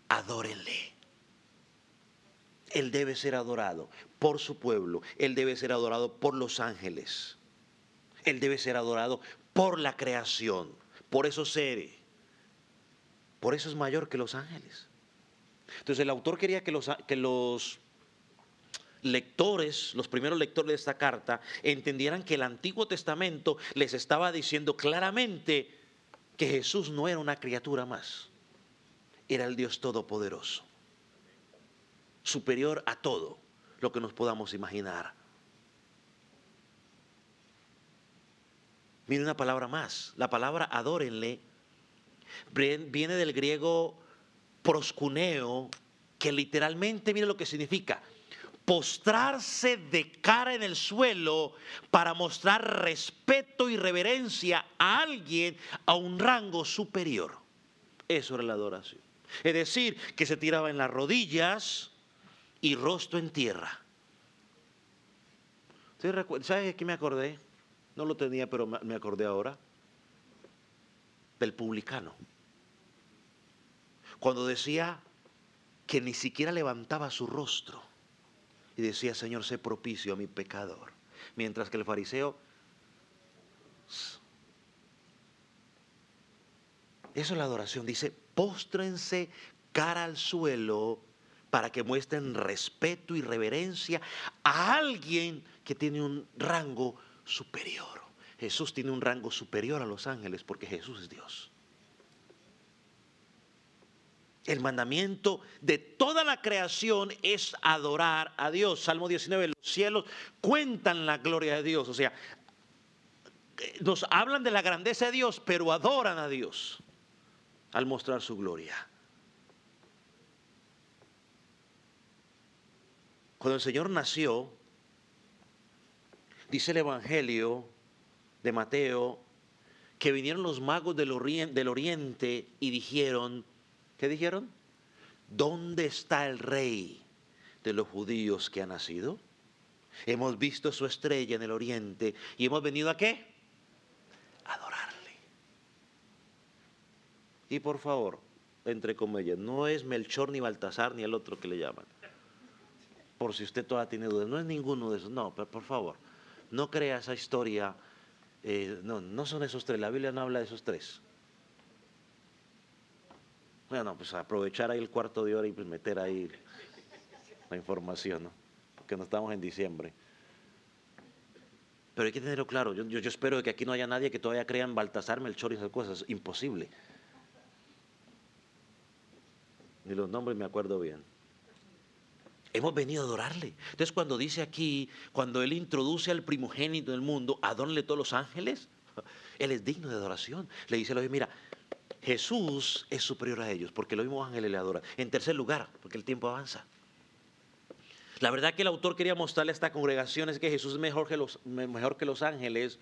adórenle. Él debe ser adorado por su pueblo, él debe ser adorado por los ángeles, él debe ser adorado por la creación, por esos seres. Por eso es mayor que los ángeles. Entonces el autor quería que los lectores, los primeros lectores de esta carta, entendieran que el Antiguo Testamento les estaba diciendo claramente que Jesús no era una criatura más, era el Dios Todopoderoso, superior a todo lo que nos podamos imaginar. Mire una palabra más, la palabra adórenle viene del griego proskuneo, que literalmente, mire lo que significa: postrarse de cara en el suelo para mostrar respeto y reverencia a alguien a un rango superior. Eso era la adoración. Es decir, que se tiraba en las rodillas y rostro en tierra. ¿Sabes de qué me acordé? No lo tenía, pero me acordé ahora. Del publicano. Cuando decía que ni siquiera levantaba su rostro y decía: Señor, sé propicio a mi pecador. Mientras que el fariseo, eso es la adoración. Dice: póstrense cara al suelo para que muestren respeto y reverencia a alguien que tiene un rango superior. Jesús tiene un rango superior a los ángeles porque Jesús es Dios. El mandamiento de toda la creación es adorar a Dios. Salmo 19, los cielos cuentan la gloria de Dios. O sea, nos hablan de la grandeza de Dios, pero adoran a Dios al mostrar su gloria. Cuando el Señor nació, dice el Evangelio de Mateo, que vinieron los magos del oriente y dijeron, ¿qué dijeron? ¿Dónde está el rey de los judíos que ha nacido? Hemos visto su estrella en el oriente y hemos venido ¿a qué? A adorarle. Y por favor, entre comillas, no es Melchor ni Baltasar ni el otro que le llaman. Por si usted todavía tiene dudas, no es ninguno de esos. No, pero por favor, no crea esa historia. No son esos tres, la Biblia no habla de esos tres. Bueno, pues aprovechar ahí el cuarto de hora y pues meter ahí la información, ¿no? Porque no estamos en diciembre. Pero hay que tenerlo claro. Yo espero que aquí no haya nadie que todavía crea en Baltasar, Melchor y esas cosas. Imposible. Ni los nombres me acuerdo bien. Hemos venido a adorarle. Entonces cuando dice aquí, cuando Él introduce al primogénito del mundo, adórenle todos los ángeles, Él es digno de adoración. Le dice a los: mira, Jesús es superior a ellos, porque los mismos ángeles le adoran. En tercer lugar, porque el tiempo avanza. La verdad que el autor quería mostrarle a esta congregación es que Jesús es mejor que los ángeles,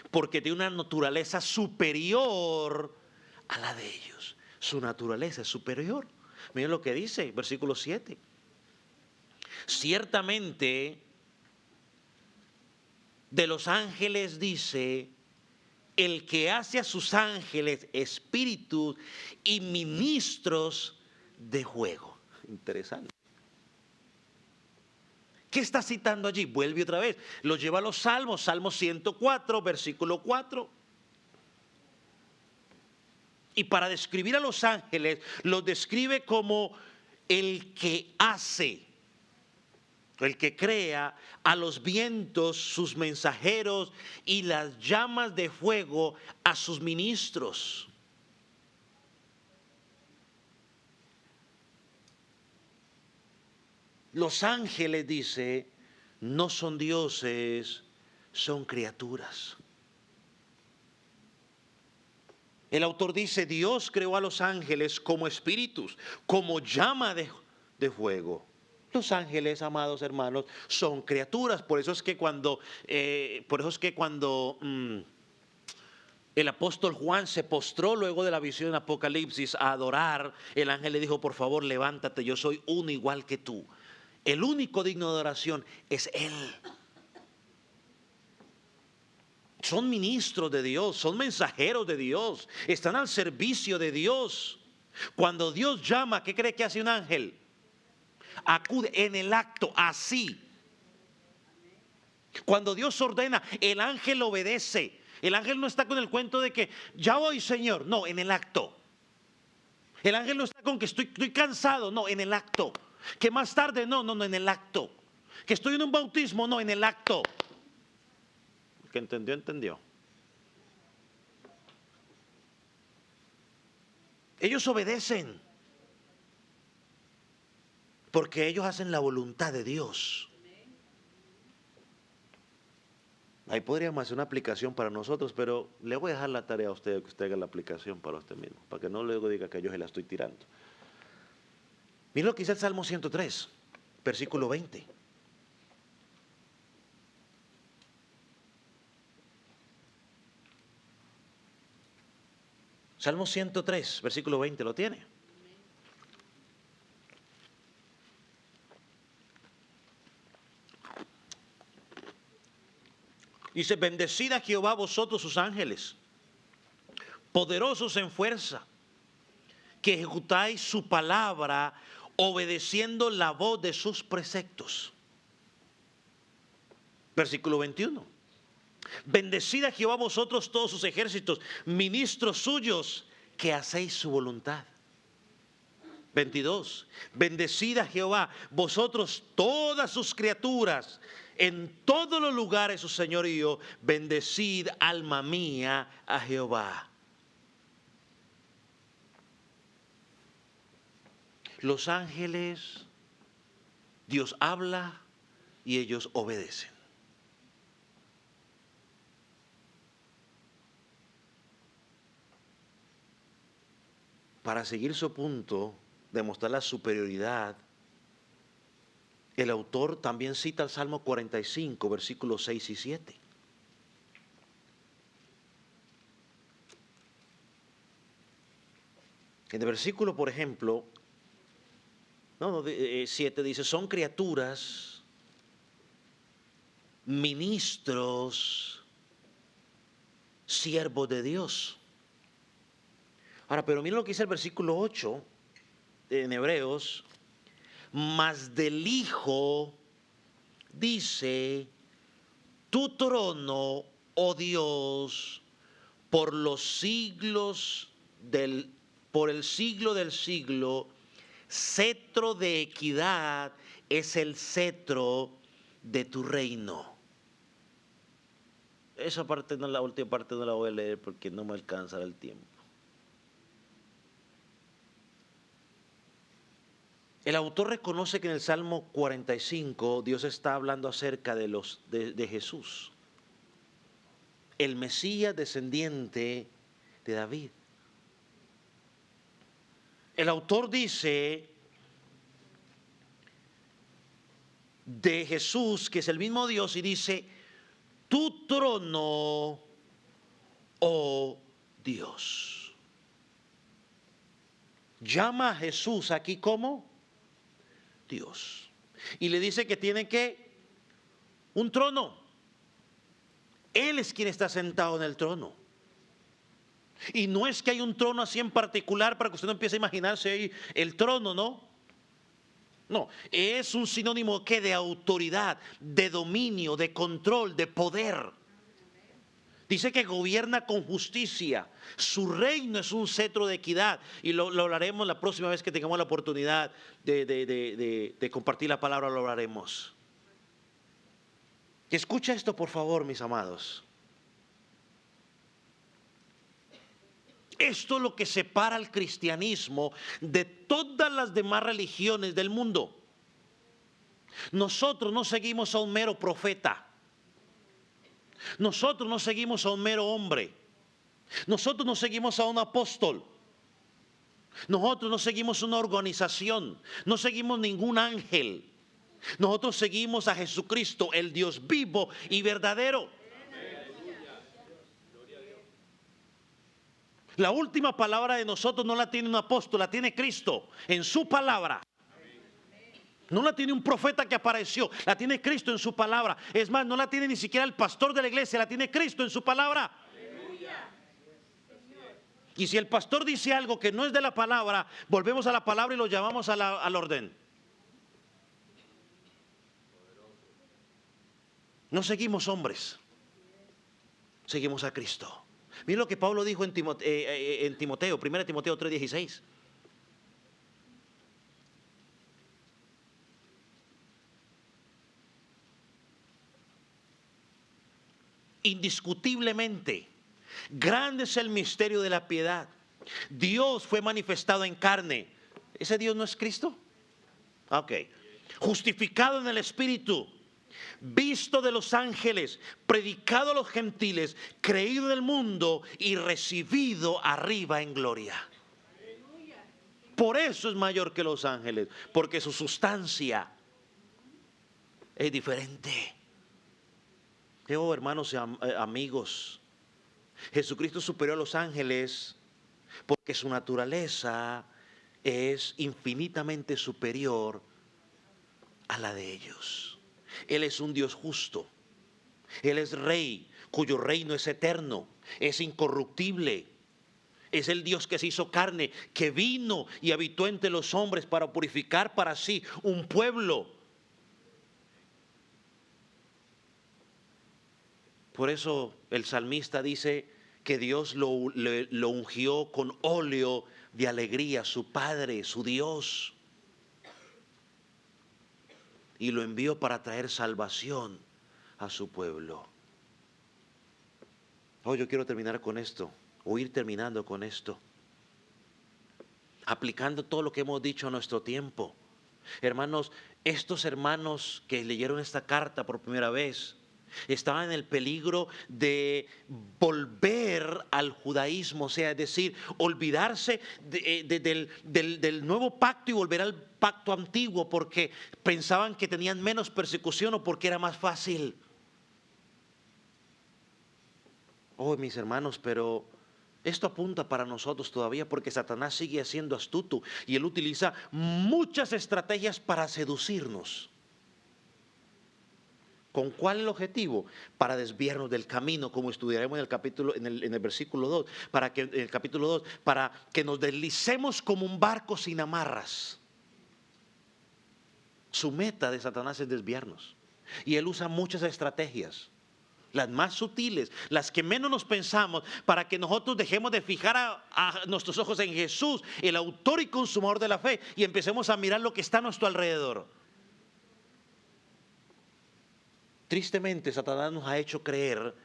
porque tiene una naturaleza superior a la de ellos. Su naturaleza es superior. Miren lo que dice, versículo 7. Ciertamente, de los ángeles dice: el que hace a sus ángeles espíritus y ministros de fuego. Interesante. ¿Qué está citando allí? Vuelve otra vez. Lo lleva a los Salmos, Salmo 104, versículo 4. Y para describir a los ángeles, los describe como el que hace, el que crea a los vientos sus mensajeros y las llamas de fuego a sus ministros. Los ángeles, dice, no son dioses, son criaturas. El autor dice, Dios creó a los ángeles como espíritus, como llama de fuego. Los ángeles, amados hermanos, son criaturas. Por eso es que cuando el apóstol Juan se postró luego de la visión en Apocalipsis a adorar, el ángel le dijo, por favor, levántate, yo soy uno igual que tú. El único digno de adoración es Él. Son ministros de Dios, son mensajeros de Dios, están al servicio de Dios. Cuando Dios llama, ¿qué cree que hace un ángel? Acude en el acto, así. Cuando Dios ordena, el ángel obedece. El ángel no está con el cuento de que ya voy, Señor. No, en el acto. El ángel no está con que estoy cansado. No, en el acto. Que más tarde, no, en el acto. Que estoy en un bautismo, no, en el acto. El que entendió, entendió. Ellos obedecen. Porque ellos hacen la voluntad de Dios. Ahí podríamos hacer una aplicación para nosotros, pero le voy a dejar la tarea a usted, que usted haga la aplicación para usted mismo, para que no luego diga que yo se la estoy tirando. Mira lo que dice el Salmo 103, versículo 20. Salmo 103, versículo 20, ¿lo tiene? Dice, bendecid a Jehová vosotros sus ángeles, poderosos en fuerza, que ejecutáis su palabra obedeciendo la voz de sus preceptos. Versículo 21. Bendecid a Jehová vosotros todos sus ejércitos, ministros suyos, que hacéis su voluntad. 22. Bendecid a Jehová vosotros todas sus criaturas, en todos los lugares su señorío. Bendecid, alma mía, a Jehová. Los ángeles, Dios habla y ellos obedecen. Para seguir su punto, demostrar la superioridad, el autor también cita el Salmo 45, versículos 6 y 7. En el versículo, por ejemplo, 7 dice, son criaturas, ministros, siervos de Dios. Ahora, pero miren lo que dice el versículo 8 en Hebreos. Mas del Hijo dice, tu trono, oh Dios, por los siglos por el siglo del siglo, cetro de equidad es el cetro de tu reino. Esa parte no, la última parte no la voy a leer porque no me alcanza el tiempo. El autor reconoce que en el Salmo 45 Dios está hablando acerca de Jesús, el Mesías descendiente de David. El autor dice de Jesús que es el mismo Dios y dice, tu trono, oh Dios. Llama a Jesús aquí como Dios. Y le dice que tiene un trono. Él es quien está sentado en el trono. Y no es que hay un trono así en particular para que usted no empiece a imaginarse ahí el trono, ¿no? No, es un sinónimo que de autoridad, de dominio, de control, de poder. Dice que gobierna con justicia. Su reino es un cetro de equidad. Y lo hablaremos la próxima vez que tengamos la oportunidad de compartir la palabra, lo hablaremos. Escucha esto, por favor, mis amados. Esto es lo que separa al cristianismo de todas las demás religiones del mundo. Nosotros no seguimos a un mero profeta. Nosotros no seguimos a un mero hombre. Nosotros no seguimos a un apóstol. Nosotros no seguimos una organización. No seguimos ningún ángel. Nosotros seguimos a Jesucristo, el Dios vivo y verdadero. La última palabra de nosotros no la tiene un apóstol, la tiene Cristo en su palabra. No la tiene un profeta que apareció, la tiene Cristo en su palabra. Es más, no la tiene ni siquiera el pastor de la iglesia, la tiene Cristo en su palabra. Y si el pastor dice algo que no es de la palabra, volvemos a la palabra y lo llamamos al orden. No seguimos hombres, seguimos a Cristo. Mira lo que Pablo dijo en Timoteo, 1 Timoteo 3:16. Indiscutiblemente, grande es el misterio de la piedad. Dios fue manifestado en carne. ¿Ese Dios no es Cristo? Ok. Justificado en el Espíritu, visto de los ángeles, predicado a los gentiles, creído en el mundo y recibido arriba en gloria. Por eso es mayor que los ángeles, porque su sustancia es diferente. Oh, hermanos y amigos, Jesucristo es superior a los ángeles porque su naturaleza es infinitamente superior a la de ellos. Él es un Dios justo. Él es rey, cuyo reino es eterno, es incorruptible. Es el Dios que se hizo carne, que vino y habitó entre los hombres para purificar para sí un pueblo. Por eso el salmista dice que Dios lo ungió con óleo de alegría, su Padre, su Dios. Y lo envió para traer salvación a su pueblo. Hoy yo quiero terminar con esto, o ir terminando con esto. Aplicando todo lo que hemos dicho a nuestro tiempo. Hermanos, estos hermanos que leyeron esta carta por primera vez, estaban en el peligro de volver al judaísmo, o sea, es decir, olvidarse del nuevo pacto y volver al pacto antiguo porque pensaban que tenían menos persecución o porque era más fácil. Oh, mis hermanos, pero esto apunta para nosotros todavía porque Satanás sigue siendo astuto y él utiliza muchas estrategias para seducirnos. ¿Con cuál el objetivo? Para desviarnos del camino, como estudiaremos en el capítulo, en el versículo 2, en el capítulo 2, para que nos deslicemos como un barco sin amarras. Su meta de Satanás es desviarnos. Y él usa muchas estrategias, las más sutiles, las que menos nos pensamos, para que nosotros dejemos de fijar a nuestros ojos en Jesús, el autor y consumador de la fe, y empecemos a mirar lo que está a nuestro alrededor. Tristemente, Satanás nos ha hecho creer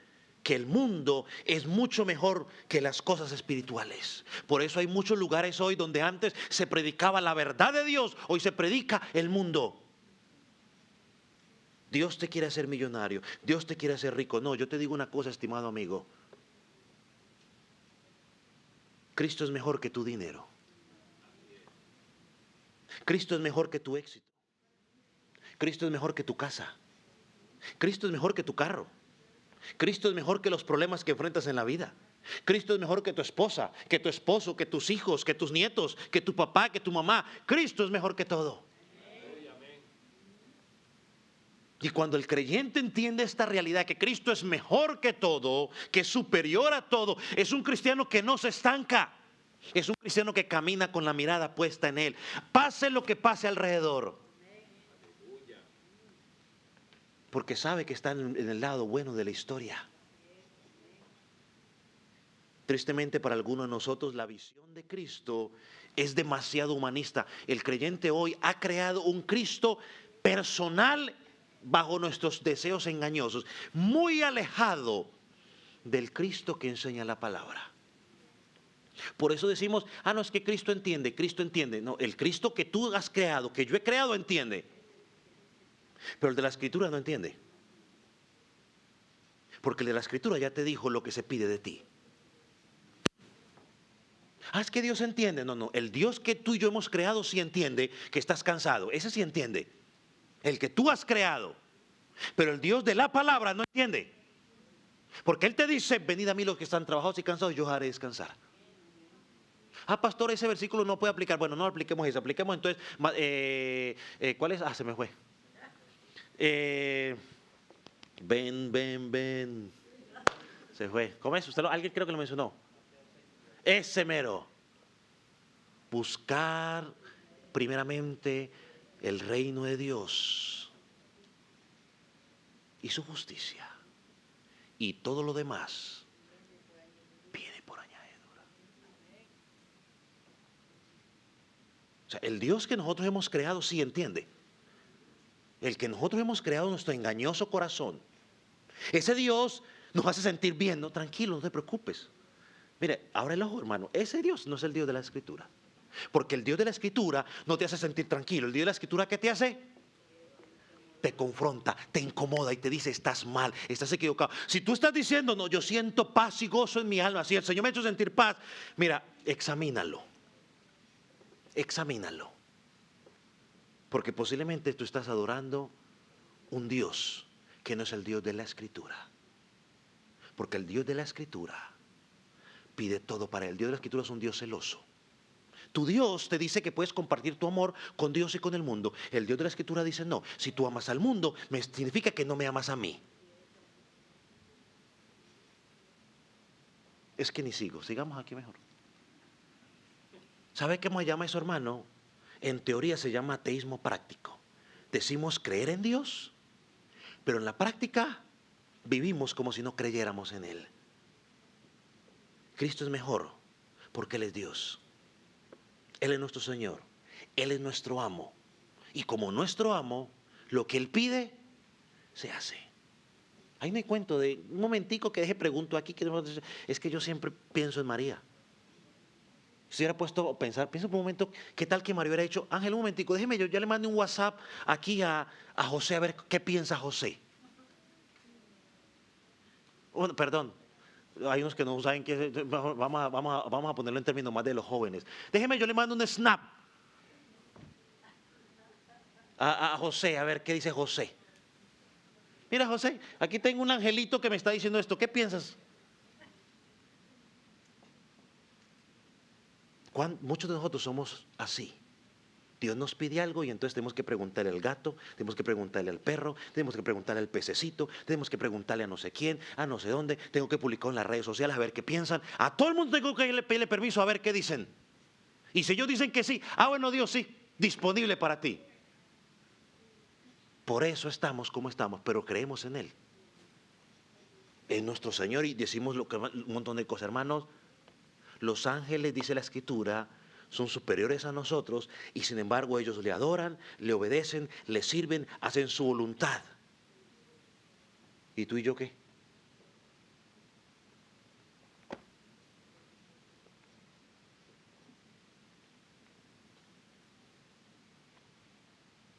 que el mundo es mucho mejor que las cosas espirituales. Por eso hay muchos lugares hoy donde antes se predicaba la verdad de Dios, hoy se predica el mundo. Dios te quiere hacer millonario, Dios te quiere hacer rico. No, yo te digo una cosa, estimado amigo. Cristo es mejor que tu dinero. Cristo es mejor que tu éxito. Cristo es mejor que tu casa. Cristo es mejor que tu carro. Cristo es mejor que los problemas que enfrentas en la vida. Cristo es mejor que tu esposa, que tu esposo, que tus hijos, que tus nietos, que tu papá, que tu mamá. Cristo es mejor que todo. Y cuando el creyente entiende esta realidad, que Cristo es mejor que todo, que es superior a todo, es un cristiano que no se estanca. Es un cristiano que camina con la mirada puesta en Él. Pase lo que pase alrededor. Porque sabe que está en el lado bueno de la historia. Tristemente para algunos de nosotros la visión de Cristo es demasiado humanista. El creyente hoy ha creado un Cristo personal bajo nuestros deseos engañosos, muy alejado del Cristo que enseña la palabra. Por eso decimos, no, es que Cristo entiende, Cristo entiende. No, el Cristo que tú has creado, que yo he creado, entiende. Pero el de la Escritura no entiende. Porque el de la Escritura ya te dijo lo que se pide de ti. Ah, es que Dios entiende. No, no, el Dios que tú y yo hemos creado sí entiende que estás cansado. Ese sí entiende. El que tú has creado. Pero el Dios de la palabra no entiende. Porque Él te dice, venid a mí los que están trabajados y cansados, yo os haré descansar. Ah, pastor, ese versículo no puede aplicar. Bueno, no apliquemos eso. Apliquemos entonces, ¿cuál es? Ah, se me fue. Ven. Se fue. ¿Cómo es? Alguien creo que lo mencionó. Ese mero. Buscar primeramente el reino de Dios y su justicia. Y todo lo demás viene por añadidura. O sea, el Dios que nosotros hemos creado sí entiende. El que nosotros hemos creado, nuestro engañoso corazón. Ese Dios nos hace sentir bien. No, tranquilo, no te preocupes. Mire, ahora el ojo, hermano. Ese Dios no es el Dios de la Escritura. Porque el Dios de la Escritura no te hace sentir tranquilo. El Dios de la Escritura, ¿qué te hace? Te confronta, te incomoda y te dice, estás mal, estás equivocado. Si tú estás diciendo, no, yo siento paz y gozo en mi alma, si el Señor me ha hecho sentir paz, mira, examínalo. Porque posiblemente tú estás adorando un Dios que no es el Dios de la Escritura. Porque el Dios de la Escritura pide todo para él. El Dios de la Escritura es un Dios celoso. Tu Dios te dice que puedes compartir tu amor con Dios y con el mundo. El Dios de la Escritura dice no. Si tú amas al mundo, significa que no me amas a mí. Es que ni sigo. Sigamos aquí mejor. ¿Sabe cómo se llama eso, hermano? En teoría se llama ateísmo práctico. Decimos creer en Dios, pero en la práctica vivimos como si no creyéramos en Él. Cristo es mejor porque Él es Dios. Él es nuestro Señor. Él es nuestro amo. Y como nuestro amo, lo que Él pide, se hace. Ahí me cuento de un momentico que deje pregunto aquí. Es que yo siempre pienso en María. Si hubiera puesto a pensar, pienso por un momento, ¿qué tal que María hubiera dicho, Ángel, un momentico, déjeme yo le mando un WhatsApp aquí a José a ver qué piensa José? Oh, perdón, hay unos que no saben qué, vamos a ponerlo en términos más de los jóvenes. Déjeme yo le mando un snap a José, a ver qué dice José. Mira, José, aquí tengo un angelito que me está diciendo esto, ¿qué piensas? Muchos de nosotros somos así. Dios nos pide algo y entonces tenemos que preguntarle al gato, tenemos que preguntarle al perro, tenemos que preguntarle al pececito, tenemos que preguntarle a no sé quién, a no sé dónde, tengo que publicar en las redes sociales a ver qué piensan. A todo el mundo tengo que pedirle permiso a ver qué dicen. Y si ellos dicen que sí, bueno, Dios sí, disponible para ti. Por eso estamos como estamos, pero creemos en Él. En nuestro Señor y decimos un montón de cosas, hermanos. Los ángeles, dice la Escritura, son superiores a nosotros y sin embargo ellos le adoran, le obedecen, le sirven, hacen su voluntad. ¿Y tú y yo qué?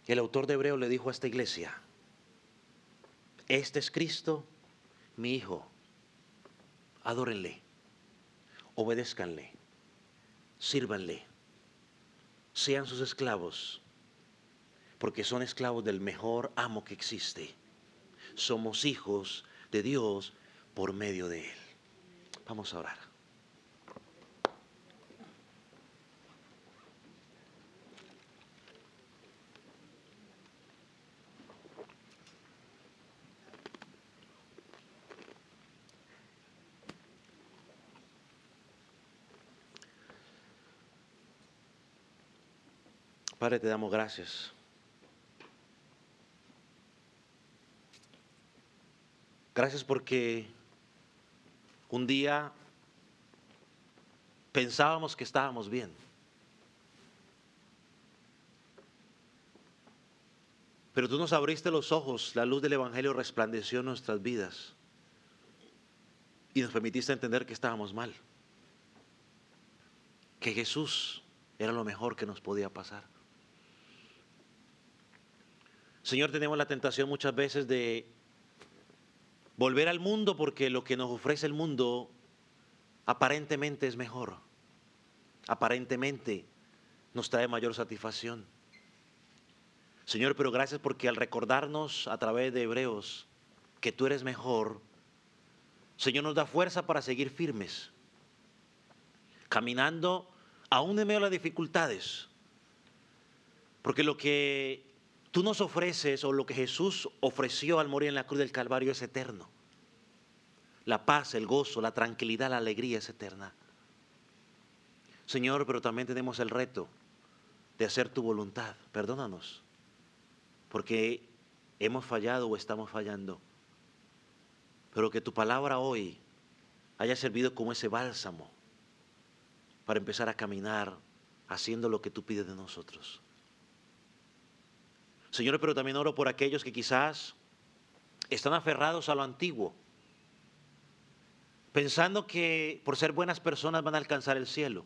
El autor de Hebreo le dijo a esta iglesia, este es Cristo, mi Hijo, adórenle, obedézcanle, sírvanle, sean sus esclavos, porque son esclavos del mejor amo que existe. Somos hijos de Dios por medio de Él. Vamos a orar. Padre, te damos gracias. Gracias porque un día pensábamos que estábamos bien. Pero tú nos abriste los ojos, la luz del Evangelio resplandeció en nuestras vidas y nos permitiste entender que estábamos mal. Que Jesús era lo mejor que nos podía pasar. Señor, tenemos la tentación muchas veces de volver al mundo porque lo que nos ofrece el mundo aparentemente es mejor. aparentemente nos trae mayor satisfacción. Señor, pero gracias porque al recordarnos a través de Hebreos que tú eres mejor, Señor, nos da fuerza para seguir firmes, caminando aún en medio de las dificultades. Porque lo que tú nos ofreces o lo que Jesús ofreció al morir en la cruz del Calvario es eterno. La paz, el gozo, la tranquilidad, la alegría es eterna. Señor, pero también tenemos el reto de hacer tu voluntad. Perdónanos, porque hemos fallado o estamos fallando. Pero que tu palabra hoy haya servido como ese bálsamo para empezar a caminar haciendo lo que tú pides de nosotros. Señor, pero también oro por aquellos que quizás están aferrados a lo antiguo, pensando que por ser buenas personas van a alcanzar el cielo,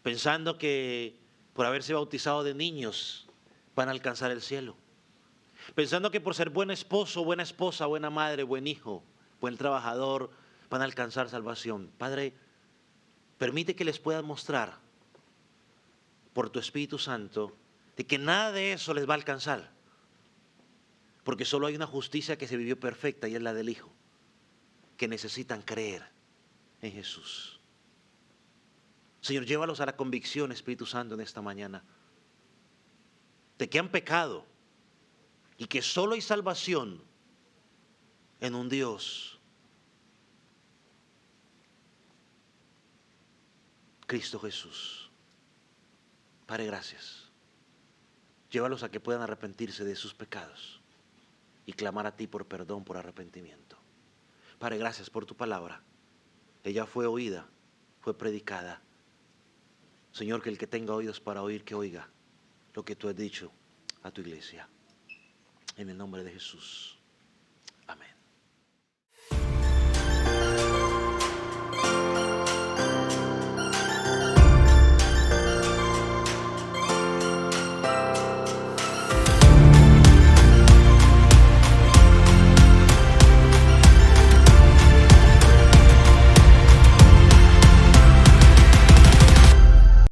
pensando que por haberse bautizado de niños van a alcanzar el cielo, pensando que por ser buen esposo, buena esposa, buena madre, buen hijo, buen trabajador, van a alcanzar salvación. Padre, permite que les puedas mostrar por tu Espíritu Santo de que nada de eso les va a alcanzar, porque solo hay una justicia que se vivió perfecta y es la del Hijo, que necesitan creer en Jesús. Señor, llévalos a la convicción, Espíritu Santo, en esta mañana, de que han pecado y que solo hay salvación en un Dios, Cristo Jesús. Padre, gracias. Llévalos a que puedan arrepentirse de sus pecados y clamar a ti por perdón, por arrepentimiento. Padre, gracias por tu palabra. Ella fue oída, fue predicada. Señor, que el que tenga oídos para oír, que oiga lo que tú has dicho a tu iglesia. En el nombre de Jesús.